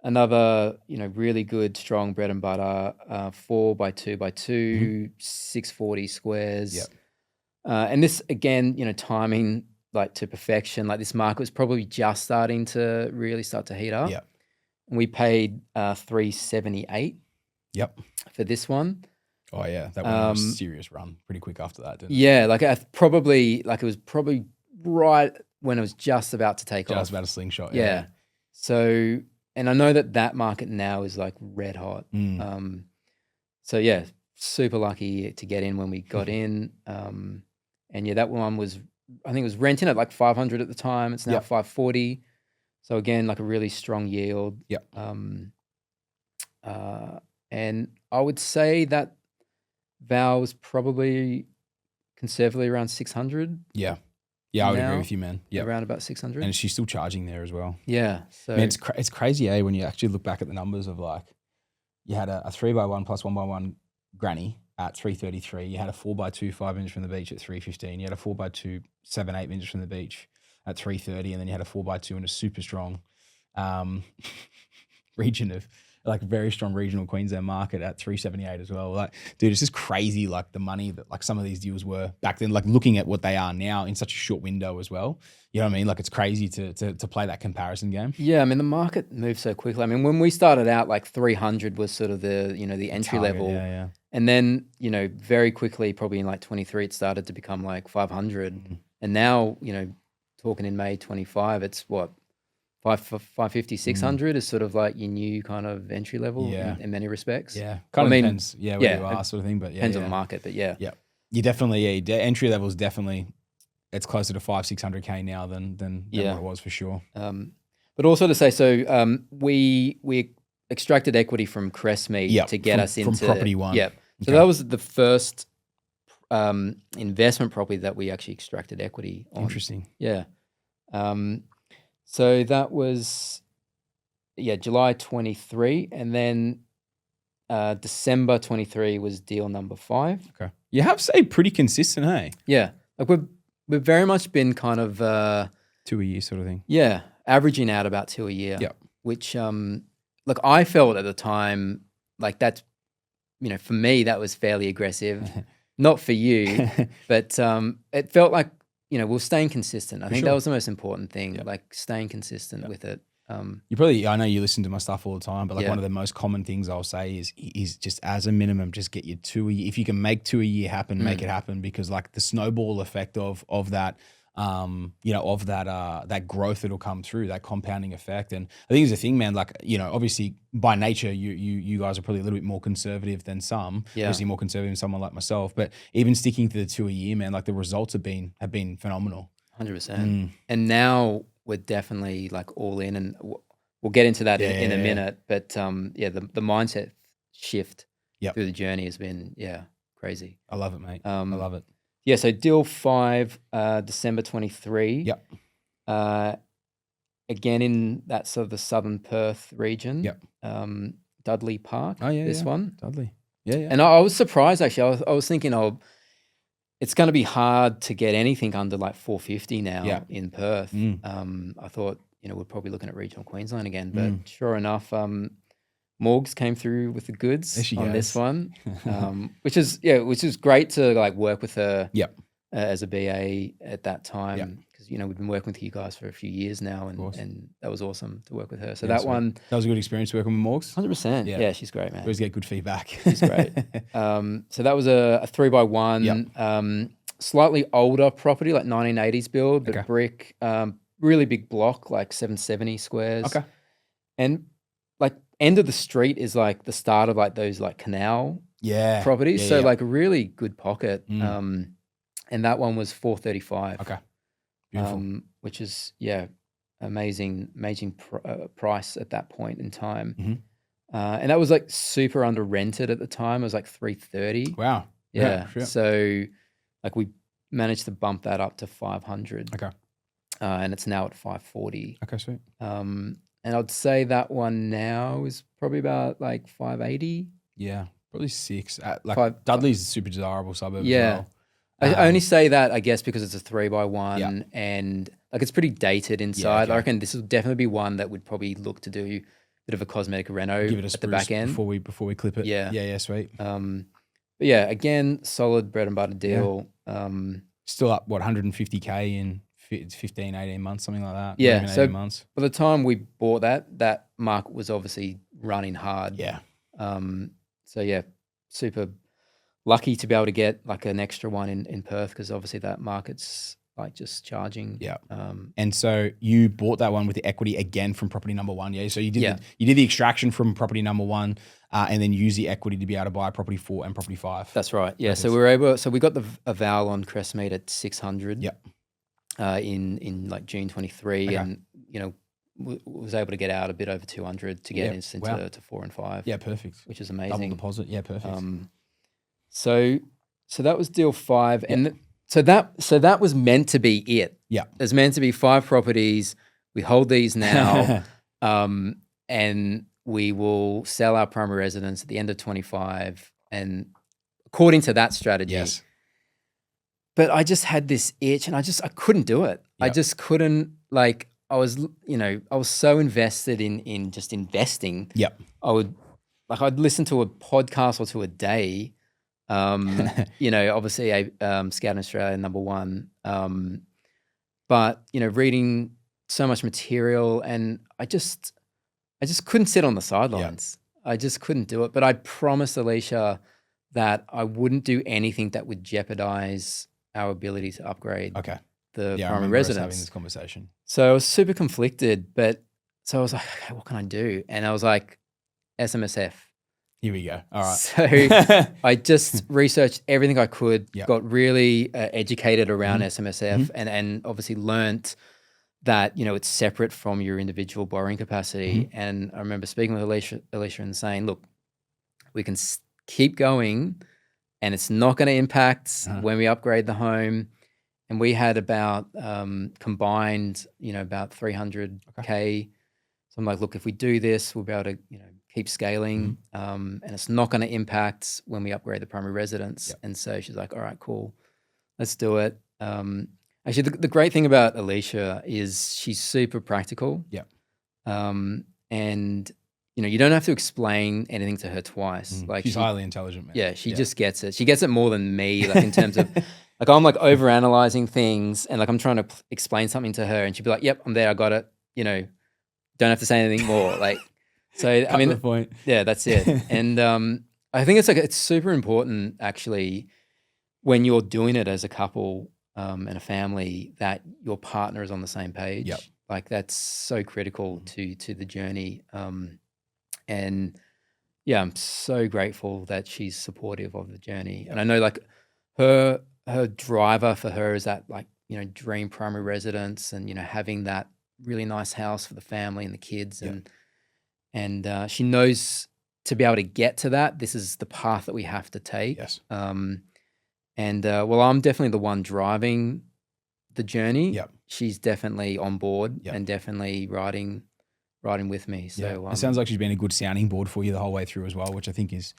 another really good, strong bread and butter, 4x2x2, 640 squares. And this again, timing like to perfection. Like this market was probably just starting to really start to heat up. And we paid $378 for this one. Oh yeah, that one was a serious run pretty quick after that, didn't it? Yeah, like it was probably right when it was just about to take off. Just about a slingshot. Yeah. So, and I know that market now is like red hot. So yeah, super lucky to get in when we got in. And yeah, that one was, I think it was renting at like 500 at the time. It's now 540. So again, like a really strong yield. And I would say that Val was probably conservatively around 600. Yeah, I would agree with you, man. Around about 600. And she's still charging there as well. So man, it's crazy, when you actually look back at the numbers of like, you had a 3x1 plus 1x1 granny at 333. You had a 4x2 5 inch from the beach at 315. You had a 4x2 7-8 inches from the beach at 330, and then you had a 4x2 in a super strong region of like a very strong regional Queensland market at 378 as well. Like, dude, it's just crazy, like the money that like some of these deals were back then, like looking at what they are now in such a short window as well. You know what I mean? Like it's crazy to play that comparison game. Yeah, I mean the market moves so quickly. I mean when we started out, like 300 was sort of the the entry Target, level, yeah. and then very quickly, probably in like 23, it started to become like 500, and now talking in May 25, it's what 550, 600 is sort of like your new kind of entry level in many respects. Yeah, kind of depends. Yeah, where you are, sort of thing. But depends on the market. But yeah, you definitely entry level is definitely. It's closer to 500-600K now than what it was for sure. But also to say, so we extracted equity from Crestmead to get us into Property One. Yeah, so that was the first investment property that we actually extracted equity on. Interesting. Yeah. So that was July 23, and then December 23 was deal number 5. Okay. You have stayed pretty consistent, hey? Yeah, like we've very much been kind of 2 a year sort of thing. Yeah, averaging out about 2 a year. Yep. Which look, I felt at the time like that's for me that was fairly aggressive. Not for you, but it felt like we're staying consistent. I think that was the most important thing, like staying consistent with it. You probably, I know you listen to my stuff all the time, but like one of the most common things I'll say is just as a minimum, just get your 2 a year. If you can make 2 a year happen, make it happen, because like the snowball effect of that, that growth that'll come through, that compounding effect. And I think it's a thing, man, like, obviously by nature, you guys are probably a little bit more conservative than some, obviously more conservative than someone like myself, but even sticking to the 2 a year, man, like the results have been phenomenal. 100%. And now we're definitely like all in, and we'll get into that in a minute. But the mindset shift through the journey has been crazy. I love it, mate. I love it. Yeah, so deal 5, December 23. Yep. Again in that sort of the southern Perth region. Yep. Dudley Park. Oh yeah, this one. Dudley. Yeah. And I was surprised actually. I was thinking, it's going to be hard to get anything under like 450 now in Perth. I thought, we're probably looking at regional Queensland again, but sure enough, Morgs came through with the goods on this one, which is great to like work with her as a BA at that time, because we've been working with you guys for a few years now, and that was awesome to work with her. So that was a good experience working with Morgs. 100%. Yeah, she's great, man. Always get good feedback. She's great. So that was a 3x1, slightly older property, like 1980s build, but brick, really big block, like 770 squares. Okay. And like end of the street is like the start of like those like canal properties. So like a really good pocket. And that one was 435. Okay. Beautiful. Which is, amazing price at that point in time. And that was like super under rented at the time. It was like 330. Wow. Yeah. Sure. So like we managed to bump that up to 500. Okay. And it's now at 540. Okay, sweet. And I'd say that one now is probably about like 580. Yeah, probably 6. Dudley's a super desirable suburb as well. I only say that, I guess, because it's a 3x1 and like it's pretty dated inside. I reckon this will definitely be one that would probably look to do a bit of a cosmetic reno at the back end before we clip it. Yeah, sweet. But yeah, again, solid bread and butter deal. Still up 150K in 15, 18 months, something like that. Yeah, even 18 so months. By the time we bought that market was obviously running hard. Yeah. So yeah, super lucky to be able to get like an extra one in Perth, because obviously that market's like just charging. Yeah. And so you bought that one with the equity again from property number 1. Yeah. So you did the extraction from property number 1, and then use the equity to be able to buy property 4 and property 5. That's right. Yeah. Perfect. So we got a val on Crestmead at 600. Yep. In like June 23, and was able to get out a bit over 200 to get us into to 4 and 5. Yeah, perfect. Which is amazing. Double deposit. Yeah, perfect. So that was deal 5, and so that was meant to be it. Yeah, it was meant to be 5 properties. We hold these now, and we will sell our primary residence at the end of 25, and according to that strategy. Yes. But I just had this itch, and I couldn't do it. Yep. I just couldn't, like, I was, I was so invested in just investing. Yep. I'd listen to a podcast or two a day. Obviously Scout in Australia, number one. But reading so much material, and I just couldn't sit on the sidelines. I just couldn't do it. But I promised Alicia that I wouldn't do anything that would jeopardize our ability to upgrade the primary residence. Having this conversation. So I was super conflicted, so I was like, okay, what can I do? And I was like, SMSF. Here we go. All right. So I just researched everything I could, Yep. got really educated around SMSF, and obviously learnt that, it's separate from your individual borrowing capacity. And I remember speaking with Alicia and saying, look, we can keep going and it's not going to impact when we upgrade the home. And we had about combined, about 300K. So I'm like, look, if we do this, we'll be able to, keep scaling, and it's not going to impact when we upgrade the primary residence. Yep. And so she's like, all right, cool, let's do it. Actually, the great thing about Alicia is she's super practical. Yep. And you don't have to explain anything to her twice. Like she's highly intelligent, man. Yeah, she just gets it. She gets it more than me, like in terms of like I'm like overanalyzing things, and like I'm trying to explain something to her, and she'd be like, "Yep, I'm there, I got it." Don't have to say anything more. Like, so I mean, the point. Yeah, that's it. And I think it's super important actually when you're doing it as a couple and a family that your partner is on the same page. Yep. Like that's so critical to the journey. And yeah, I'm so grateful that she's supportive of the journey. And I know like her driver for her is that like, dream primary residence and, having that really nice house for the family and the kids. And she knows to be able to get to that, this is the path that we have to take. Yes. Well, I'm definitely the one driving the journey. Yep. She's definitely on board and definitely riding with me. So it sounds like she's been a good sounding board for you the whole way through as well, which I think is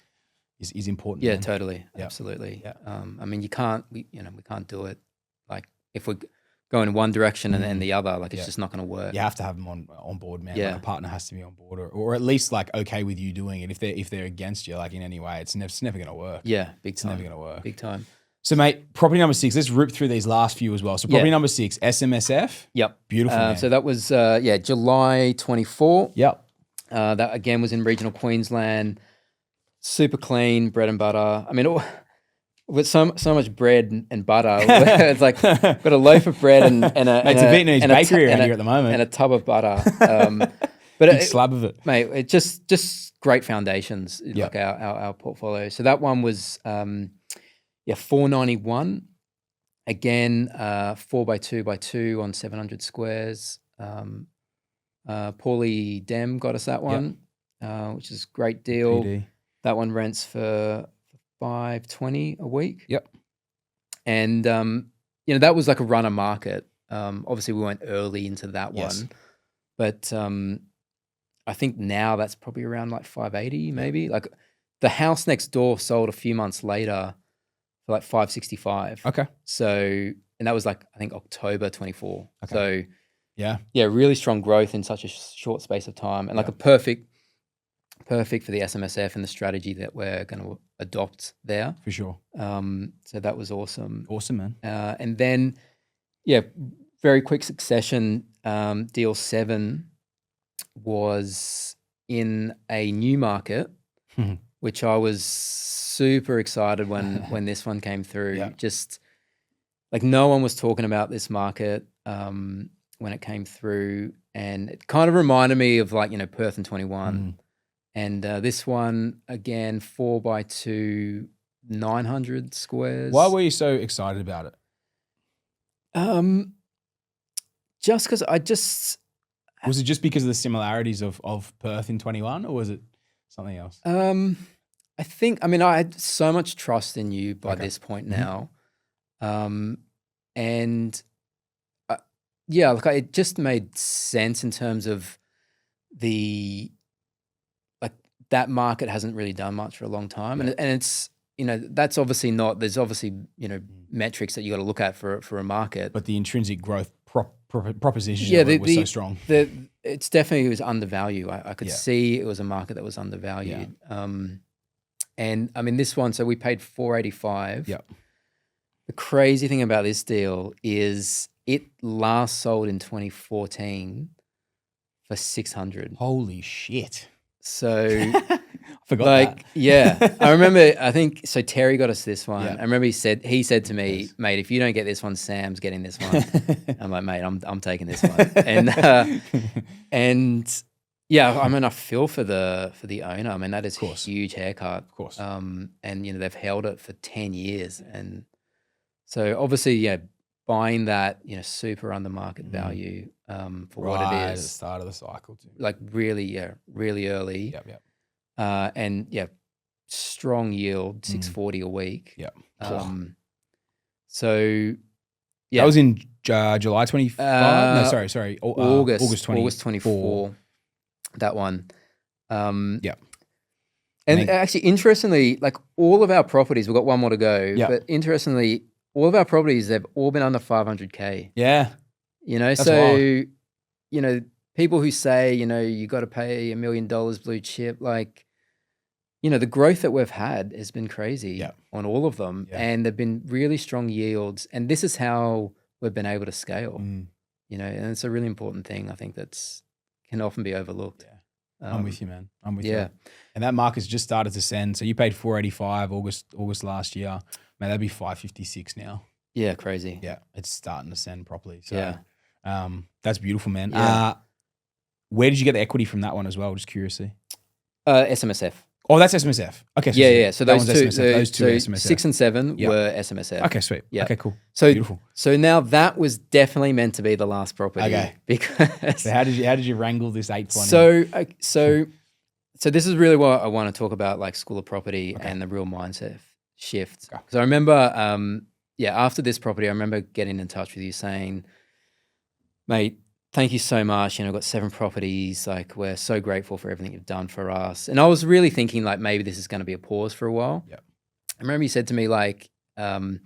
important. Yeah, man. totally. Yep. Absolutely. Yep. I mean, we can't do it like if we're going in one direction and then the other, like it's just not going to work. You have to have them on board, man. Yeah. Like a partner has to be on board or at least like okay with you doing it. If they're against you, like in any way, it's never going to work. Yeah, big time. It's never going to work. Big time. So, mate, property number 6. Let's rip through these last few as well. So, property number 6, SMSF. Yep. Beautiful. Man. So that was July 24. Yep. That again was in regional Queensland. Super clean bread and butter. I mean, with so much bread and butter, it's like got a loaf of bread and a it's a Vietnamese bakery around here at the moment, and a tub of butter. But big slab of it, mate. It just great foundations. Like our portfolio. So that one was 491. Again, 4x2x2 on 700 squares. Paulie Dem got us that one, which is a great deal. PD. That one rents for $520 a week. Yep. And that was like a runner market. Obviously, we went early into that one, but I think now that's probably around like 580, maybe. Like the house next door sold a few months later for like 565. Okay. So, and that was like I think October 24. Okay. So. Yeah, really strong growth in such a short space of time, and like a perfect for the SMSF and the strategy that we're going to adopt there. for sure. So that was awesome. Awesome, man. And then, very quick succession. Deal 7 was in a new market, which I was super excited when this one came through. Yeah. Just like no one was talking about this market. When it came through, and it kind of reminded me of like, Perth and 21. And this one, again, 4x2, 900 squares. Why were you so excited about it? Just because Was it just because of the similarities of Perth in 21, or was it something else? I think, I had so much trust in you by this point now. And it just made sense in terms of that market hasn't really done much for a long time. And it's, that's obviously not, there's obviously, metrics that you got to look at for a market. But the intrinsic growth proposition Yeah, was so strong. It's definitely, it was undervalued. I could Yeah. see it was a market that was undervalued. And I mean, this one, so we paid $485. Yeah. The crazy thing about this deal is it last sold in 2014 for $600. Holy shit. So Forgot like, that. yeah, I remember, I think, so Terry got us this one. Yeah. I remember he said to me, mate, if you don't get this one, Sam's getting this one. I'm like, mate, I'm taking this one. And yeah, I mean, I feel for the owner. I mean, that is a huge haircut. Of course. And they've held it for 10 years. And so obviously, yeah, buying that, super under market value for what it At is. the start of the cycle too. Like really early. Yep. And yeah, strong yield, 640 a week. Yep. So yeah. That was in July 25? No, sorry. August 24. That one. Yeah. And actually, interestingly, like all of our properties, we've got one more to go, but interestingly, all of our properties, they've all been under 500K. Yeah. That's wild. People who say, you got to pay $1 million blue chip, like, the growth that we've had has been crazy on all of them. Yeah. And they've been really strong yields. And this is how we've been able to scale, and it's a really important thing. I think can often be overlooked. Yeah. I'm with you, man. I'm with you. And that market's just started to send. So you paid $485 August last year. Man, that'd be $556 now. Yeah, crazy. Yeah, it's starting to send properly. So that's beautiful, man. Where did you get the equity from that one as well? Just curiously. SMSF. Oh, that's SMSF. Okay. So yeah. So those two SMSF. 6 and 7 were SMSF. Okay, sweet. Yeah. Okay, cool. So beautiful. So now that was definitely meant to be the last property. Okay. Because so how did you wrangle this 820? So this is really what I want to talk about, like School of Property and the real mindset shift. Because I remember, after this property, I remember getting in touch with you saying, mate, thank you so much. I've got 7 properties. Like, we're so grateful for everything you've done for us. And I was really thinking, like, maybe this is going to be a pause for a while. Yeah. I remember you said to me, like, hey,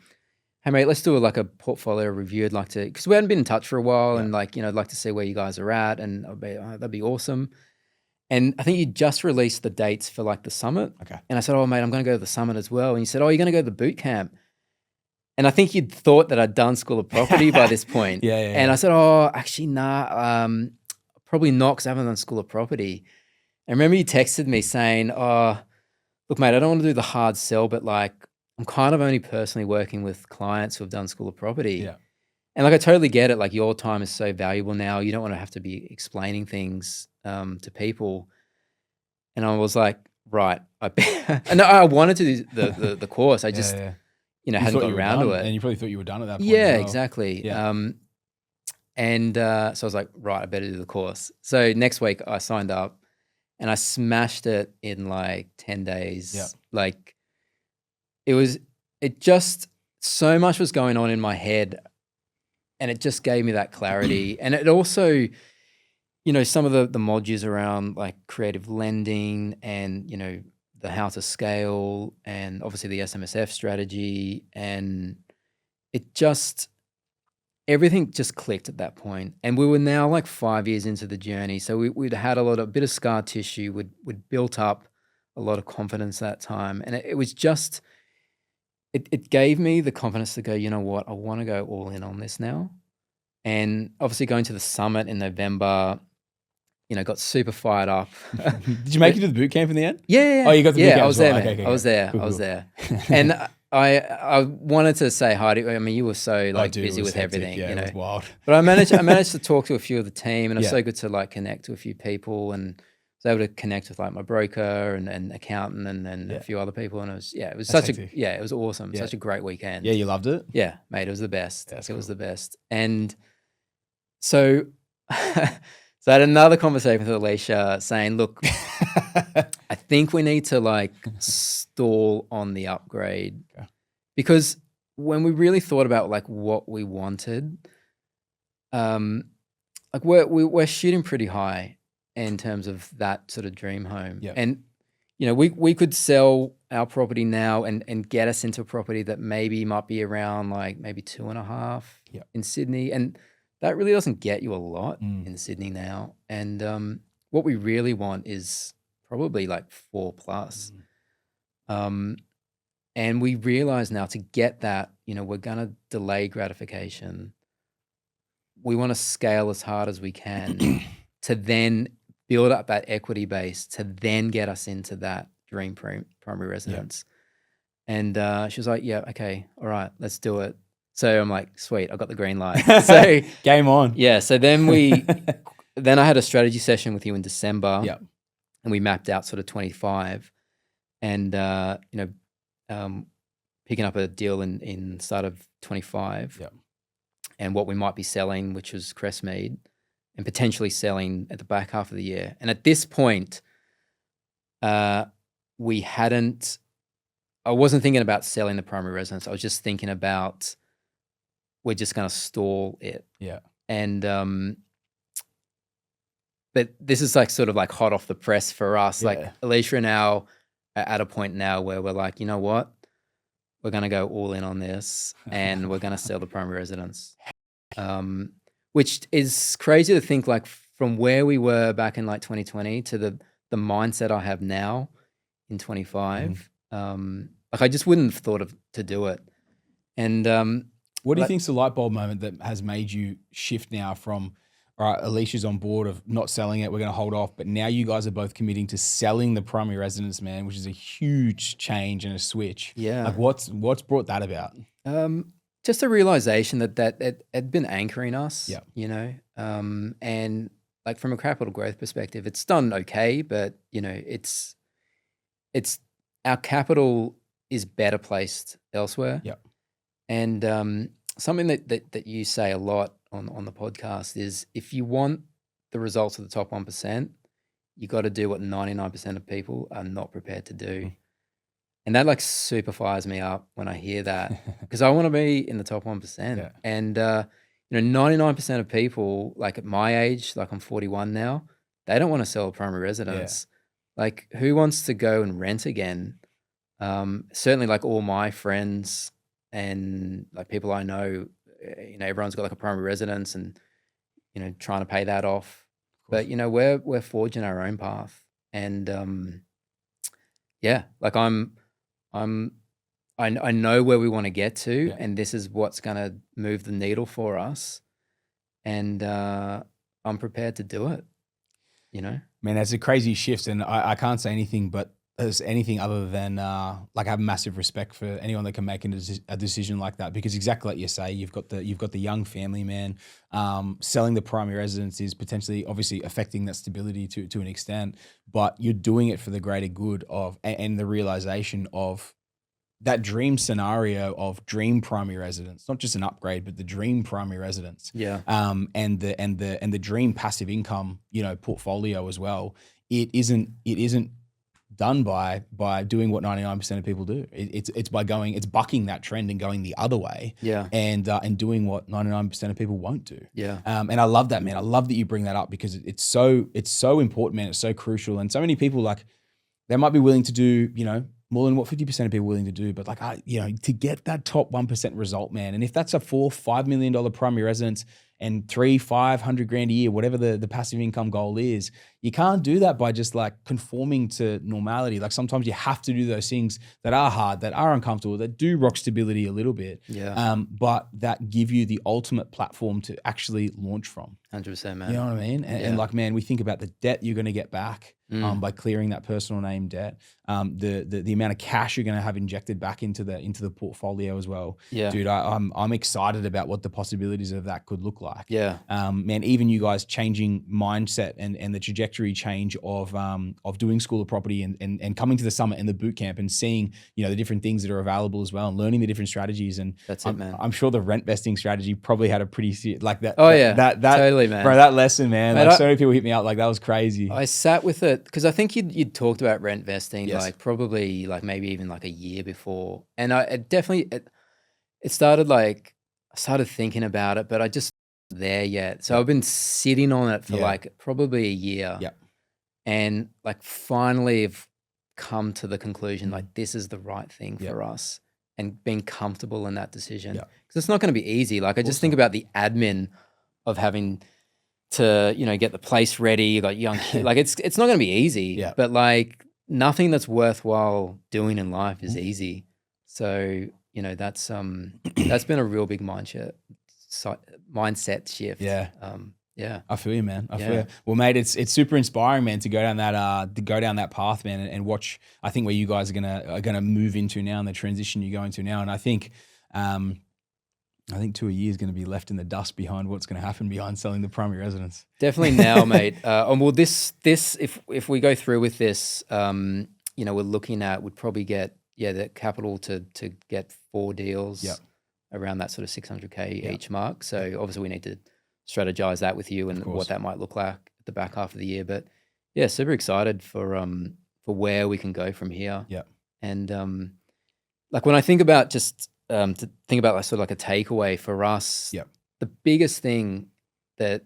mate, let's do a portfolio review. I'd like to, because we hadn't been in touch for a while, and I'd like to see where you guys are at, and that'd be awesome. And I think you just released the dates for the summit. Okay. And I said, oh, mate, I'm going to go to the summit as well. And you said, oh, you're going to go to the boot camp. And I think you'd thought that I'd done School of Property by this point. And I said, oh, actually, nah, probably not, because I haven't done School of Property. And remember you texted me saying, oh, look, mate, I don't want to do the hard sell, but I'm kind of only personally working with clients who have done School of Property. Yeah. And I totally get it. Your time is so valuable now. You don't want to have to be explaining things to people. And I was like, right. And I wanted to do the course. I just, hadn't got around to it. And you probably thought you were done at that point. Yeah, as well. exactly. Yeah. So I was like, right, I better do the course. So next week I signed up and I smashed it in 10 days. Yeah. It just, so much was going on in my head, and it just gave me that clarity. And it also, some of the modules around creative lending and, the how to scale, and obviously the SMSF strategy, and everything just clicked at that point. And we were now 5 years into the journey. So we'd had a bit of scar tissue. We'd built up a lot of confidence that time. And it was just, it gave me the confidence to go, you know what, I want to go all in on this now. And obviously going to the summit in November, got super fired up. Did you make it to the boot camp in the end? Yeah. Oh, you got the boot camp I was as well. there, Okay, I was there. Cool, I was cool. there. And I wanted to say hi to you. I mean, you were so busy with hectic. everything, It was wild. But I managed to talk to a few of the team, and it was Yeah. so good to connect to a few people, and was able to connect with my broker and accountant and a few other people. And it was That's such hectic. it was awesome. Yeah. Such a great weekend. Yeah, you loved it? Yeah, mate, it was the best. That's It was cool. the best. And so, so I had another conversation with Alicia saying, look, I think we need to stall on the upgrade. Okay. Because when we really thought about what we wanted, we're shooting pretty high in terms of that sort of dream home. Yep. And we could sell our property now and get us into a property that maybe might be around maybe 2.5 Yep. in Sydney. And that really doesn't get you a lot in Sydney now. And what we really want is probably like 4+. And we realize now to get that, we're going to delay gratification. We want to scale as hard as we can to then build up that equity base to then get us into that dream primary residence. And she was like, yeah, okay, all right, let's do it. So I'm like, sweet, I got the green light. So game on. Yeah. So then then I had a strategy session with you in December. Yeah. And we mapped out sort of 25 and, picking up a deal in start of 25. Yeah. And what we might be selling, which was Crestmead, and potentially selling at the back half of the year. And at this point, I wasn't thinking about selling the primary residence. I was just thinking about we're just going to stall it. Yeah. And but this is like sort of like hot off the press for us. Yeah. Like Alicia and I are at a point now where we're like, you know what? We're going to go all in on this and we're going to sell the primary residence. Which is crazy to think, like, from where we were back in like 2020 to the mindset I have now in 25. Like I just wouldn't have thought to do it. And what do you think's the light bulb moment that has made you shift now from, all right, Alicia's on board of not selling it, we're going to hold off, but now you guys are both committing to selling the primary residence, man, which is a huge change and a switch. Yeah. Like what's brought that about? Just a realization that it had been anchoring us. Yeah. And like from a capital growth perspective, it's done okay, but it's our capital is better placed elsewhere. Yeah. And something that you say a lot on the podcast is if you want the results of the top 1%, you got to do what 99% of people are not prepared to do. And that like super fires me up when I hear that because I want to be in the top 1%. Yeah. And 99% of people, like at my age, like I'm 41 now, they don't want to sell a primary residence. Yeah. Like who wants to go and rent again? Certainly like all my friends and like people I know, everyone's got like a primary residence and, trying to pay that off. But, we're forging our own path. And like I know where we want to get to, and this is what's going to move the needle for us. And I'm prepared to do it, Man, that's a crazy shift. And I can't say anything but as anything other than like I have massive respect for anyone that can make a decision like that, because exactly like you say, you've got the young family, man. Selling the primary residence is potentially obviously affecting that stability to an extent, but you're doing it for the greater good of and the realization of that dream scenario of dream primary residence, not just an upgrade, but the dream primary residence. Yeah. And the dream passive income, portfolio as well. It isn't done by doing what 99% of people do. It's bucking that trend and going the other way. Yeah. And doing what 99% of people won't do. Yeah. And I love that, man. I love that you bring that up because it's so important, man. It's so crucial. And so many people, like, they might be willing to do, more than what 50% of people are willing to do, but like, to get that top 1% result, man. And if that's a $4-5 million primary residence and $300,000-500,000 a year, whatever the passive income goal is, you can't do that by just like conforming to normality. Like sometimes you have to do those things that are hard, that are uncomfortable, that do rock stability a little bit. Yeah. But that give you the ultimate platform to actually launch from. 100%, man. You know what I mean? And like, man, we think about the debt you're going to get back by clearing that personal name debt. The amount of cash you're going to have injected back into the portfolio as well. Yeah. Dude, I'm excited about what the possibilities of that could look like. Yeah. Man, even you guys changing mindset and the trajectory change of doing School of Property and coming to the summit and the boot camp and seeing, the different things that are available as well and learning the different strategies. And that's it, man. I'm sure the rent vesting strategy probably had a pretty like that. Oh, that totally, man. Bro, that lesson, man. Mate, like so many people hit me up like that was crazy. I sat with it because I think you'd talked about rent vesting, yes. like probably like maybe even like a year before. And it started like, I started thinking about it, but I just wasn't there yet. So I've been sitting on it for like probably a year. Yeah. And like finally have come to the conclusion, like this is the right thing for us and being comfortable in that decision. Because it's not going to be easy. Like I just think about the admin of having to, get the place ready. You got young kids. Like it's not going to be easy, Yeah. but like nothing that's worthwhile doing in life is easy. So, that's been a real big mindset shift. Yeah. Yeah. I feel you, man. I feel Yeah. you. Well, mate, it's super inspiring, man, to go down that path, man, and watch. I think where you guys are gonna move into now, and the transition you're going to now, and I think 2 years going to be left in the dust behind what's going to happen behind selling the primary residence. Definitely now, mate. Well, this if we go through with this, we're looking at would probably get the capital to get 4 deals. Yep. Around that sort of 600K each mark. So obviously we need to strategize that with you and what that might look like at the back half of the year. But yeah, super excited for where we can go from here. Yeah. And like when I think about just to think about like sort of like a takeaway for us, the biggest thing that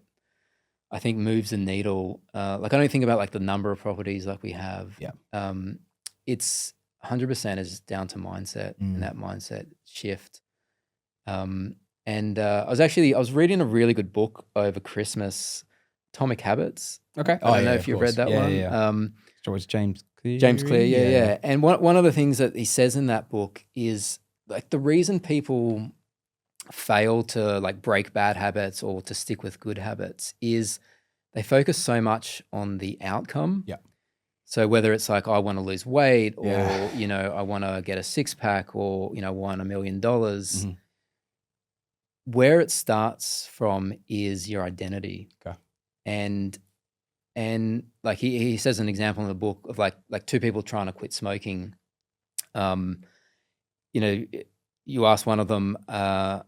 I think moves the needle, like I don't think about like the number of properties like we have. Yeah. It's 100% is down to mindset and that mindset shift. And I was reading a really good book over Christmas, Atomic Habits. Okay. I don't know if you've read that one. Yeah. So it's James Clear. James Clear, yeah. And one of the things that he says in that book is like the reason people fail to like break bad habits or to stick with good habits is they focus so much on the outcome. Yeah. So whether it's like, I want to lose weight or, I want to get a 6-pack or, want $1 million. Mm-hmm. Where it starts from is your identity. Okay. And like he says an example in the book of like 2 people trying to quit smoking. You ask one of them, do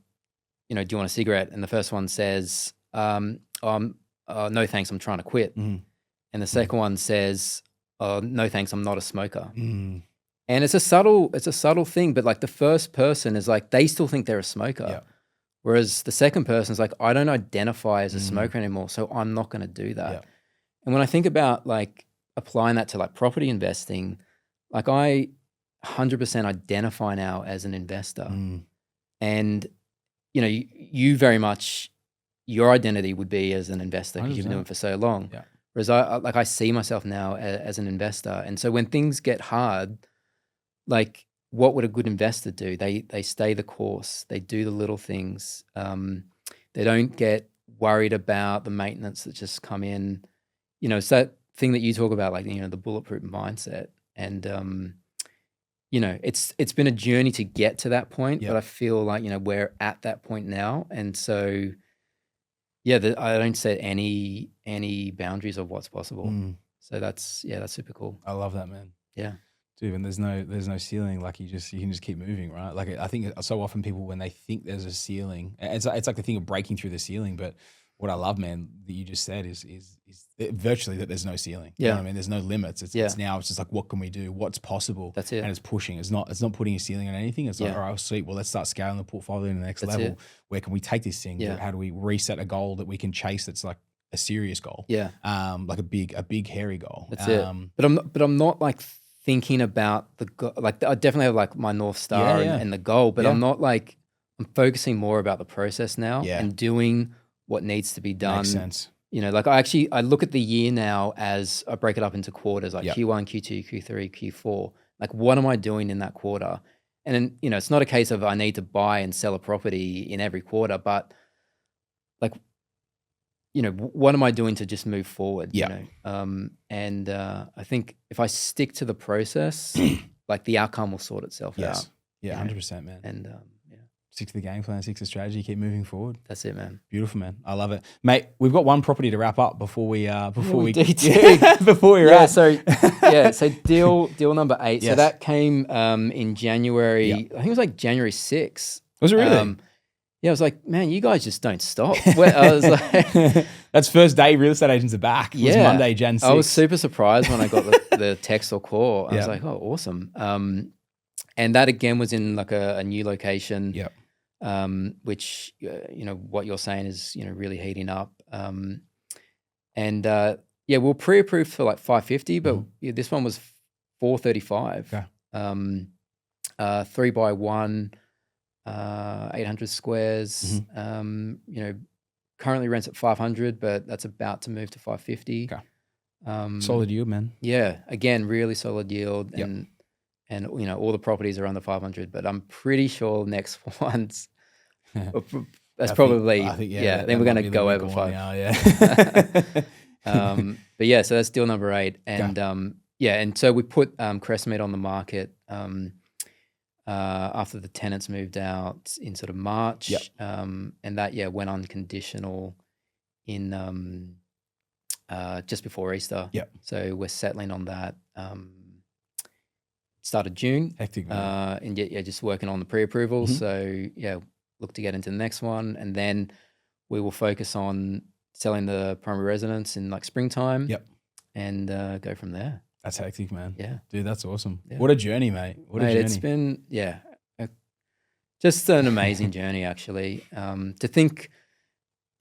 you want a cigarette? And the first one says, no thanks, I'm trying to quit. And the second one says, no thanks, I'm not a smoker. And it's a subtle thing, but like the first person is like, they still think they're a smoker. Yeah. Whereas the second person is like, I don't identify as a smoker anymore, so I'm not going to do that. Yeah. And when I think about like applying that to like property investing, like I 100% identify now as an investor. And, you very much, your identity would be as an investor because you've been doing it for so long. Yeah. Whereas I see myself now as an investor. And so when things get hard, like, what would a good investor do? They stay the course. They do the little things. They don't get worried about the maintenance that just come in. It's that thing that you talk about, like, the bulletproof mindset. And, it's been a journey to get to that point, but I feel like, we're at that point now. And so, I don't set any boundaries of what's possible. So that's super cool. I love that, man. Yeah. Dude, and there's no ceiling. Like you can just keep moving, right? Like I think so often people, when they think there's a ceiling, it's like the thing of breaking through the ceiling. But what I love, man, that you just said is virtually that there's no ceiling. Yeah. You know what I mean? There's no limits. It's just like, what can we do? What's possible? That's it. And it's pushing. It's not putting a ceiling on anything. It's like, all right, sweet. Well, let's start scaling the portfolio to the next level. It. Where can we take this thing? Yeah. How do we reset a goal that we can chase? That's like a serious goal. Yeah. Like a big hairy goal. That's it. But I'm not like thinking about like I definitely have like my North Star and the goal, but I'm not like, I'm focusing more about the process now and doing what needs to be done. Makes sense. Like I look at the year now as I break it up into quarters, like Q1, Q2, Q3, Q4. Like, what am I doing in that quarter? And then, it's not a case of I need to buy and sell a property in every quarter, but like, what am I doing to just move forward? Yeah. And I think if I stick to the process, like the outcome will sort itself out. Yeah, 100%, man. And stick to the game plan, stick to the strategy, keep moving forward. That's it, man. Beautiful, man. I love it, mate. We've got one property to wrap up before we before we So deal number 8. Yes. So that came in January. I think it was like January 6th. Was it really? I was like, man, you guys just don't stop. I was like, that's first day real estate agents are back. It was Monday, Jan 6th. I was super surprised when I got the text or call. I was like, oh, awesome. And that again was in like a new location. Yeah. Which what you're saying is really heating up. We're pre-approved for like 550, but this one was 435. Okay. 3x1, 800 squares. currently rents at 500, but that's about to move to 550. Okay. Solid yield, man. Yeah, again, really solid yield, Yep. and all the properties are under 500, but I'm pretty sure next one's that's probably I think I think we're going to go over 5. now, yeah. But yeah, so that's deal number 8, and and so we put Crestmead on the market after the tenants moved out in sort of March. Yep. And that went unconditional in just before Easter. Yep. So we're settling on that start of June. Hectic, man. And just working on the pre-approval. So look to get into the next one, and then we will focus on selling the primary residence in like springtime. Yep. And go from there. That's hectic, man. Yeah. Dude, that's awesome. Yeah. What a journey, mate. What a journey. It's been, just an amazing journey, actually. To think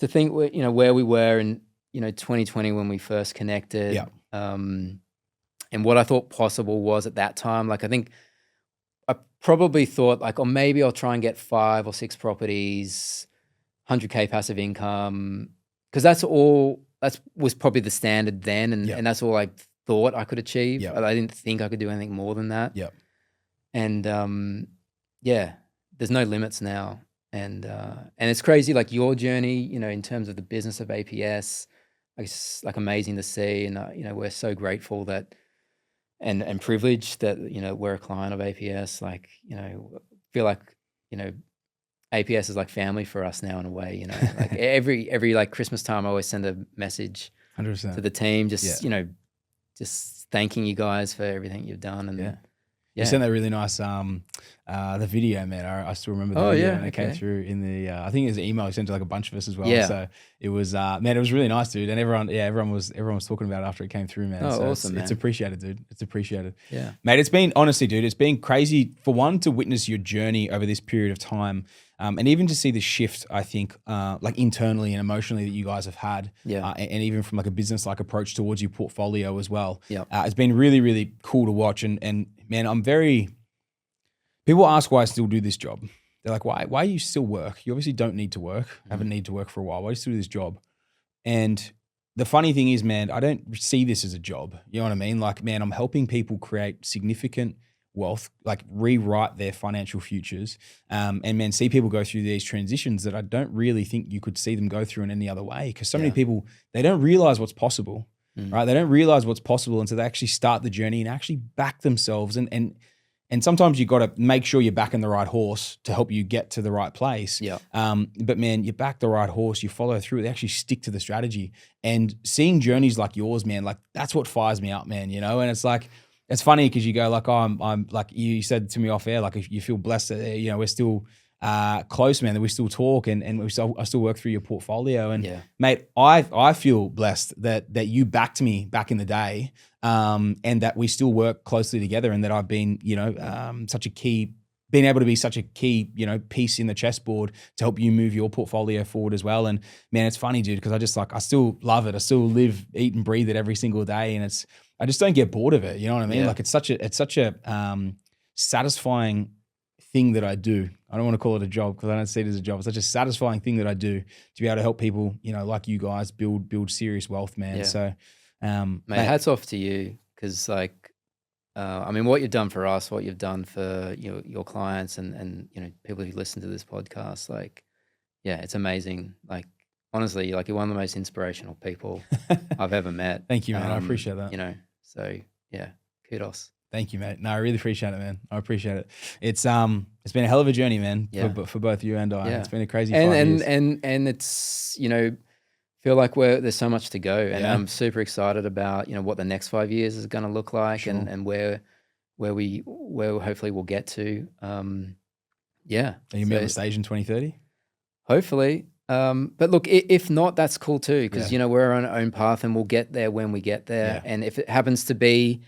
where we were in, 2020 when we first connected. Yeah. And what I thought possible was at that time, like, I think I probably thought like, oh, maybe I'll try and get 5 or 6 properties, 100K passive income. Cause that was probably the standard then. And that's all I thought I could achieve. Yep. I didn't think I could do anything more than that. Yep. And there's no limits now. And it's crazy, like your journey, in terms of the business of APS, it's like amazing to see. And, we're so grateful that, and privileged that, we're a client of APS. Like, feel like, APS is like family for us now in a way, like every like Christmas time, I always send a message 100%. to the team, just, just thanking you guys for everything you've done. And you sent that really nice, the video, man. I still remember the video when it came through in the, I think it was an email you sent to like a bunch of us as well. Yeah. So it was, man, it was really nice, dude. And everyone was talking about it after it came through, man. Oh, so awesome, man. It's appreciated, dude. It's appreciated. Yeah. Mate, it's been, honestly, dude, it's been crazy for one to witness your journey over this period of time. And even to see the shift, I think, like internally and emotionally that you guys have had, and even from like a business-like approach towards your portfolio as well. Yeah. It's been really, really cool to watch. And man, people ask why I still do this job. They're like, why you still work? You obviously don't need to work, haven't needed to work for a while. Why do you still do this job? And the funny thing is, man, I don't see this as a job. You know what I mean? Like, man, I'm helping people create significant wealth, like rewrite their financial futures, and man, see people go through these transitions that I don't really think you could see them go through in any other way. Because so many people, they don't realize what's possible, right? They don't realize what's possible until they actually start the journey and actually back themselves. And sometimes you got to make sure you're backing the right horse to help you get to the right place. Yeah. But man, you back the right horse, you follow through, they actually stick to the strategy. And seeing journeys like yours, man, like that's what fires me up, man. And it's like, it's funny because you go like, oh, I'm like you said to me off air, like if you feel blessed that we're still close, man, that we still talk and I still work through your portfolio. And mate, I feel blessed that you backed me back in the day, and that we still work closely together, and that I've been being able to be such a key piece in the chessboard to help you move your portfolio forward as well. And man, it's funny, dude, because I still love it. I still live, eat, and breathe it every single day, and I just don't get bored of it. You know what I mean? Yeah. Like it's such a satisfying thing that I do. I don't want to call it a job because I don't see it as a job. It's such a satisfying thing that I do to be able to help people, like you guys build serious wealth, man. Yeah. So, mate, hats off to you, because like, I mean, what you've done for us, what you've done for your clients and people who listen to this podcast, like, it's amazing. Like, honestly, like you're one of the most inspirational people I've ever met. Thank you, man. I appreciate that. So kudos. Thank you, mate. No, I really appreciate it, man. I appreciate it. It's been a hell of a journey, man, for both you and I. It's been a crazy 5 years. And it's, feel like there's so much to go, and I'm super excited about, what the next 5 years is going to look like, Sure. and where hopefully we'll get to. Are you going to be on the stage in 2030? Hopefully. But look, if not, that's cool too, because we're on our own path, and we'll get there when we get there. Yeah. And if it happens to be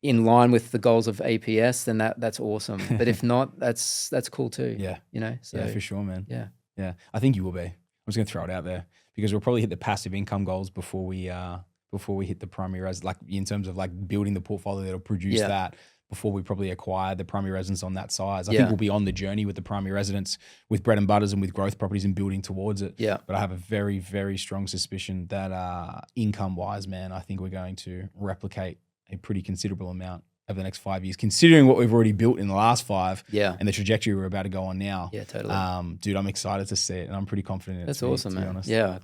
in line with the goals of APS, then that's awesome. But if not, that's cool too. Yeah. So Yeah, for sure, man. Yeah. Yeah. I think you will be. I'm just going to throw it out there because we'll probably hit the passive income goals before we hit the primary res, like in terms of like building the portfolio that'll produce that. before we probably acquire the primary residence on that size. I Yeah. think we'll be on the journey with the primary residence, with bread and butters and with growth properties and building towards it. Yeah. But I have a very, very strong suspicion that income-wise, man, I think we're going to replicate a pretty considerable amount over the next 5 years, considering what we've already built in the last 5 Yeah. and the trajectory we're about to go on now. Yeah, totally. Dude, I'm excited to see it, and I'm pretty confident in it. That's to be- awesome, to be man. honest. Yeah.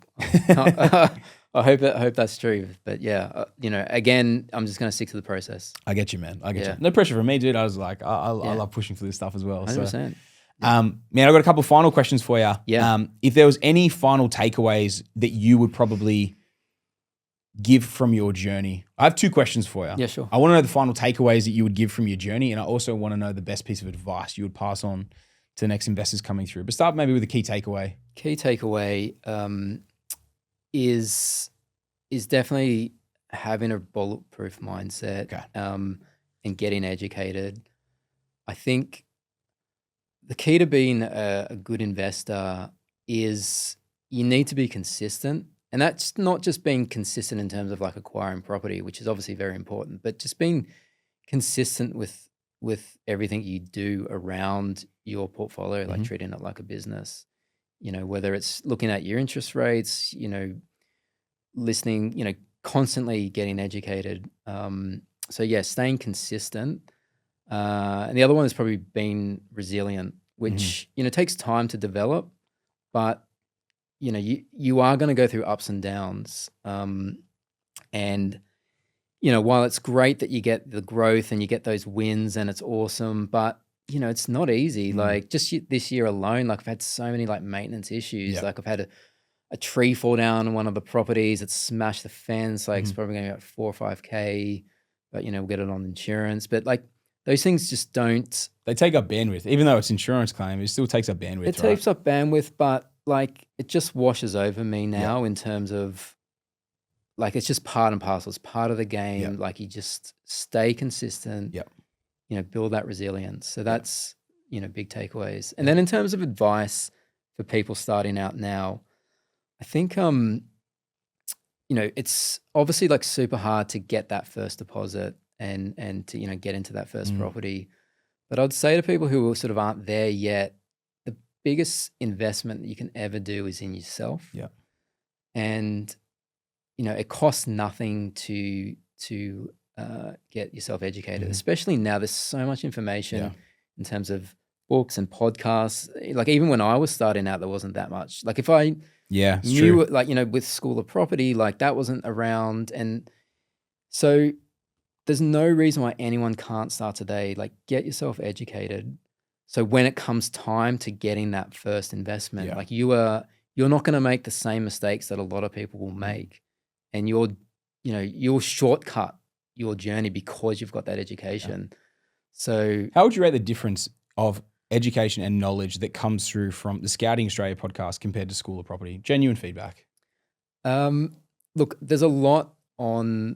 I hope that's true. But yeah, again, I'm just going to stick to the process. I get you, man. I get Yeah. you. No pressure from me, dude. I was like, I Yeah. love pushing for this stuff as well. 100%. So, man, I've got a couple final questions for you. Yeah. If there was any final takeaways that you would probably give from your journey, I have 2 questions for you. Yeah, sure. I want to know the final takeaways that you would give from your journey, and I also want to know the best piece of advice you would pass on to the next investors coming through. But start maybe with a key takeaway. Key takeaway is definitely having a bulletproof mindset, Okay. and getting educated. I think the key to being a good investor is you need to be consistent. And that's not just being consistent in terms of like acquiring property, which is obviously very important, but just being consistent with everything you do around your portfolio, like treating it like a business. Whether it's looking at your interest rates, listening, constantly getting educated. So yeah, staying consistent. And the other one is probably being resilient, which, takes time to develop, but you are going to go through ups and downs. And, while it's great that you get the growth and you get those wins and it's awesome, but, it's not easy. Like just this year alone, like I've had so many like maintenance issues. Yeah. Like I've had a tree fall down on one of the properties. It's smashed the fence. Like it's probably going to be about 4 or 5K, but, we'll get it on insurance. But like those things just don't. They take up bandwidth. Even though it's insurance claim, it still takes up bandwidth, It takes up bandwidth, but like it just washes over me now in terms of like it's just part and parcel. It's part of the game. Yep. Like you just stay consistent. Yep. Build that resilience. So that's big takeaways. And then in terms of advice for people starting out now, I think it's obviously like super hard to get that first deposit and to get into that first property. But I'd say to people who sort of aren't there yet, the biggest investment that you can ever do is in yourself. Yeah. And it costs nothing to get yourself educated, especially now. There's so much information in terms of books and podcasts. Like even when I was starting out, there wasn't that much. Like if I knew, like, with School of Property, like that wasn't around. And so there's no reason why anyone can't start today. Like get yourself educated. So when it comes time to getting that first investment, like you're not going to make the same mistakes that a lot of people will make. And you'll shortcut your journey because you've got that education. Yeah. So how would you rate the difference of education and knowledge that comes through from the Scouting Australia podcast compared to School of Property? Genuine feedback. Look, there's a lot on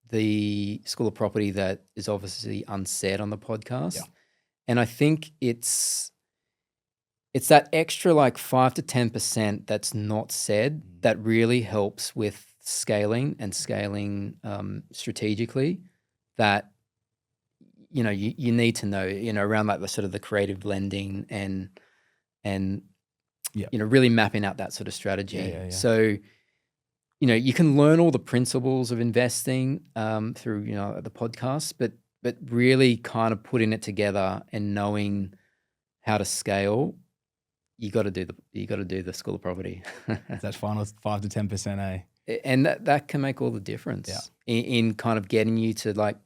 the School of Property that is obviously unsaid on the podcast. Yeah. And I think it's that extra like 5 to 10% that's not said that really helps with scaling strategically, that you need to know around like the sort of the creative lending and really mapping out that sort of strategy. Yeah. So you can learn all the principles of investing through the podcast, but really kind of putting it together and knowing how to scale. You got to do the School of Property. That final 5 to 10%, eh? And that can make all the difference in kind of getting you to like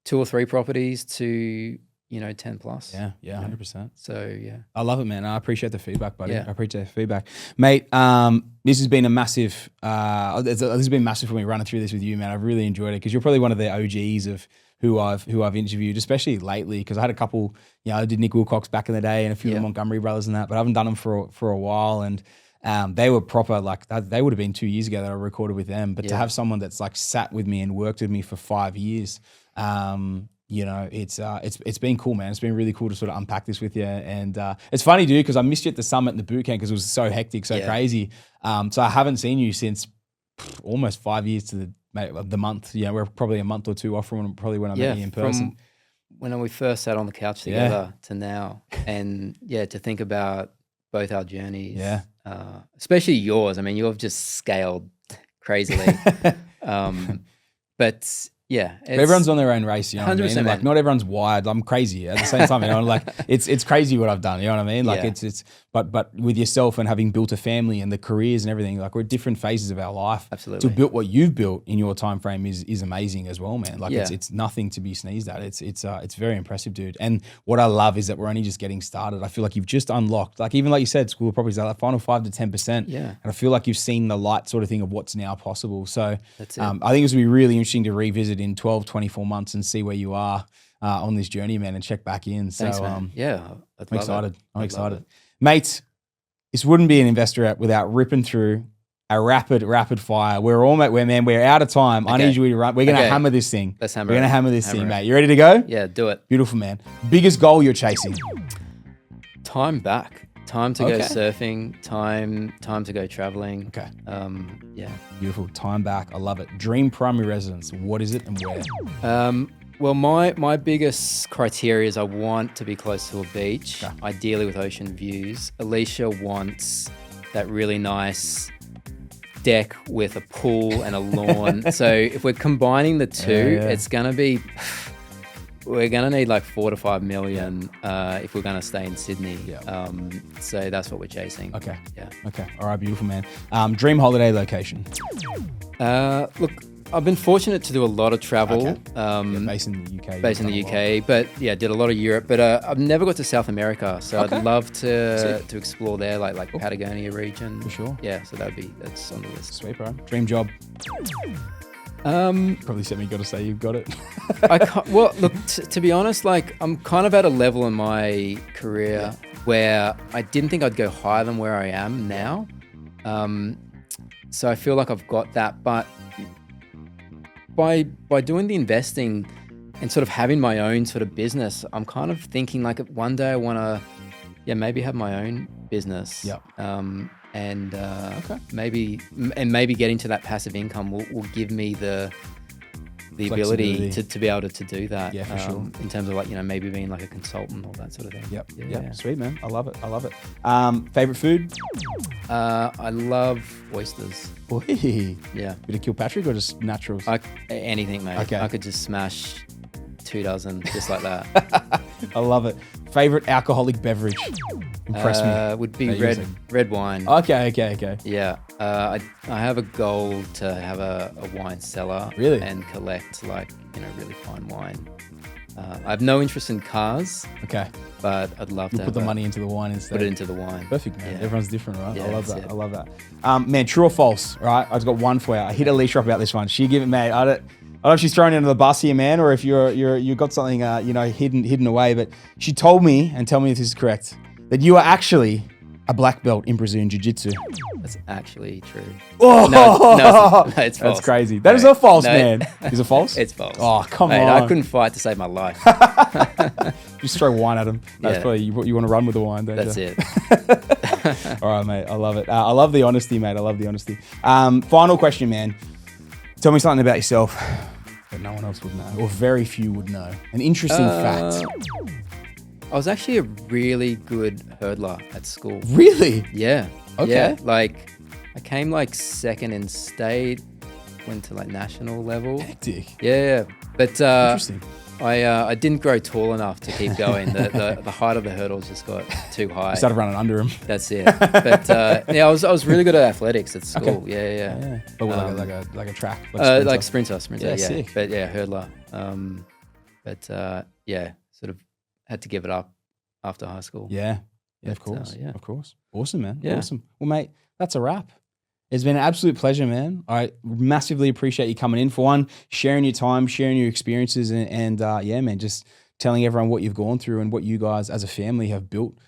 2 or 3 properties to 10 plus. Yeah, 100%. So yeah, I love it, man. I appreciate the feedback, buddy. Yeah. I appreciate the feedback, mate. This has been a massive. This has been massive for me running through this with you, man. I've really enjoyed it because you're probably one of the OGs of who I've interviewed, especially lately. Because I had a couple. I did Nick Wilcox back in the day and a few of the Montgomery brothers and that, but I haven't done them for a while. And they were proper, like they would have been 2 years ago that I recorded with them. But to have someone that's like sat with me and worked with me for 5 years, it's been cool, man. It's been really cool to sort of unpack this with you. And it's funny, dude, because I missed you at the summit and the boot camp because it was so hectic, so crazy. So I haven't seen you since almost 5 years to the month. We're probably a month or two off from probably when I met you in person. when we first sat on the couch together to now, and to think about both our journeys, especially yours. I mean, you've just scaled crazily, but everyone's on their own race, you know what I mean? Like, man. not everyone's wired. I'm crazy at the same time, you know, like it's crazy what I've done, you know what I mean? Like but with yourself and having built a family and the careers and everything, like we're at different phases of our life. Absolutely. To build what you've built in your time frame is amazing as well, man. Like it's nothing to be sneezed at. It's very impressive, dude. And what I love is that we're only just getting started. I feel like you've just unlocked, like even like you said, School of Properties, like final 5 to 10%. Yeah. And I feel like you've seen the light sort of thing of what's now possible. So that's it. I think it's going to be really interesting to revisit in 12, 24 months and see where you are on this journey, man, and check back in. So thanks, man. I'm excited. I'm excited. Mate, this wouldn't be an investor app without ripping through a rapid fire. We're out of time. Okay. I need you to run. We're going to hammer this thing. Let's hammer We're going to hammer this thing, mate. You ready to go? Yeah, do it. Beautiful, man. Biggest goal you're chasing? Time back. Time to go surfing. Time to go traveling. Okay. Beautiful. Time back. I love it. Dream primary residence. What is it and where? Well, my biggest criteria is I want to be close to a beach, ideally with ocean views. Alicia wants that really nice deck with a pool and a lawn. So if we're combining the two, it's going to be... We're going to need like 4 to 5 million if we're going to stay in Sydney. Yeah. So that's what we're chasing. Okay. Yeah. Okay. All right. Beautiful, man. Dream holiday location? Look, I've been fortunate to do a lot of travel. Okay. Based in the UK. Based in the UK. But did a lot of Europe. But I've never got to South America. So I'd love to explore there, like Patagonia region. For sure. Yeah. So that's on the list. Sweet, bro. Dream job? Probably said me got to say you've got it. Well, look, to be honest, like I'm kind of at a level in my career where I didn't think I'd go higher than where I am now. So I feel like I've got that, but by doing the investing and sort of having my own sort of business, I'm kind of thinking like one day I want to, maybe have my own business. Yep. And maybe getting to that passive income will give me the ability to be able to do that. Yeah, for sure. In terms of like, maybe being like a consultant or that sort of thing. Yep. Yeah. Sweet, man. I love it. Favorite food? I love oysters. Boy. Yeah. Bit of Kilpatrick or just naturals? Anything, mate. Okay. I could just smash 2 dozen just like that. I love it. Favorite alcoholic beverage? Impress me. Would be red wine. Okay. Yeah. I have a goal to have a wine cellar. Really? And collect really fine wine. I have no interest in cars. Okay. But I'd love to put the money into the wine instead. Put it into the wine. Perfect, man. Yeah. Everyone's different, right? Yeah, I love that. Man, true or false, right? I've got one for you. I hit Alicia up about this one. She gave it, mate. I don't know if she's thrown you under the bus here, man, or if you got something hidden away. But she told me, and tell me if this is correct, that you are actually a black belt in Brazilian Jiu-Jitsu. That's actually true. Oh, no, it's false. That's crazy. That is not false, man. Is it false? It's false. Oh, come Mate, on. I couldn't fight to save my life. Just throw wine at him. That's probably you want to run with the wine, don't That's you? it. All right, mate. I love it. I love the honesty, mate. I love the honesty. Final question, man. Tell me something about yourself that no one else would know, or very few would know. An interesting fact. I was actually a really good hurdler at school. Really? Yeah. Okay. Yeah, like I came like second in state, went to like national level. Hectic. Yeah. But Interesting. I didn't grow tall enough to keep going. The height of the hurdles just got too high. You started running under him. That's it. But I was really good at athletics at school. Okay. Yeah. But like a track, like sprinter. Yeah, sick. But hurdler. Sort of had to give it up after high school. Yeah, of course. Of course. Awesome, man. Yeah. Awesome. Well, mate, that's a wrap. It's been an absolute pleasure, man. I massively appreciate you coming in, for one, sharing your time, sharing your experiences, and man, just telling everyone what you've gone through and what you guys as a family have built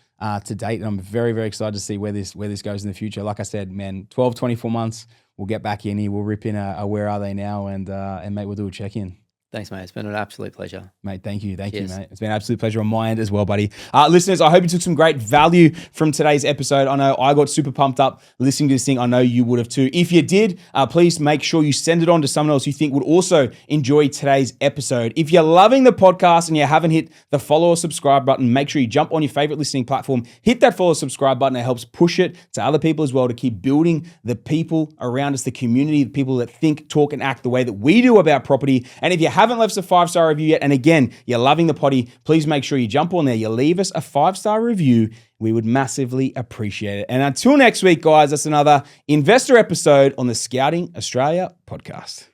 to date. And I'm very, very excited to see where this goes in the future. Like I said, man, 12, 24 months, we'll get back in here. We'll rip in a where are they now, and mate, we'll do a check-in. Thanks, mate. It's been an absolute pleasure. Mate, thank you. Thank you, Cheers. mate. It's been an absolute pleasure on my end as well, buddy. Listeners, I hope you took some great value from today's episode. I know I got super pumped up listening to this thing. I know you would have too. If you did, please make sure you send it on to someone else you think would also enjoy today's episode. If you're loving the podcast and you haven't hit the follow or subscribe button, make sure you jump on your favorite listening platform, hit that follow or subscribe button. It helps push it to other people as well to keep building the people around us, the community, the people that think, talk, and act the way that we do about property. And if you haven't left us a 5-star review yet, and again, you're loving the potty, please make sure you jump on there, you leave us a 5-star review. We would massively appreciate it. And until next week, guys, that's another investor episode on the Scouting Australia podcast.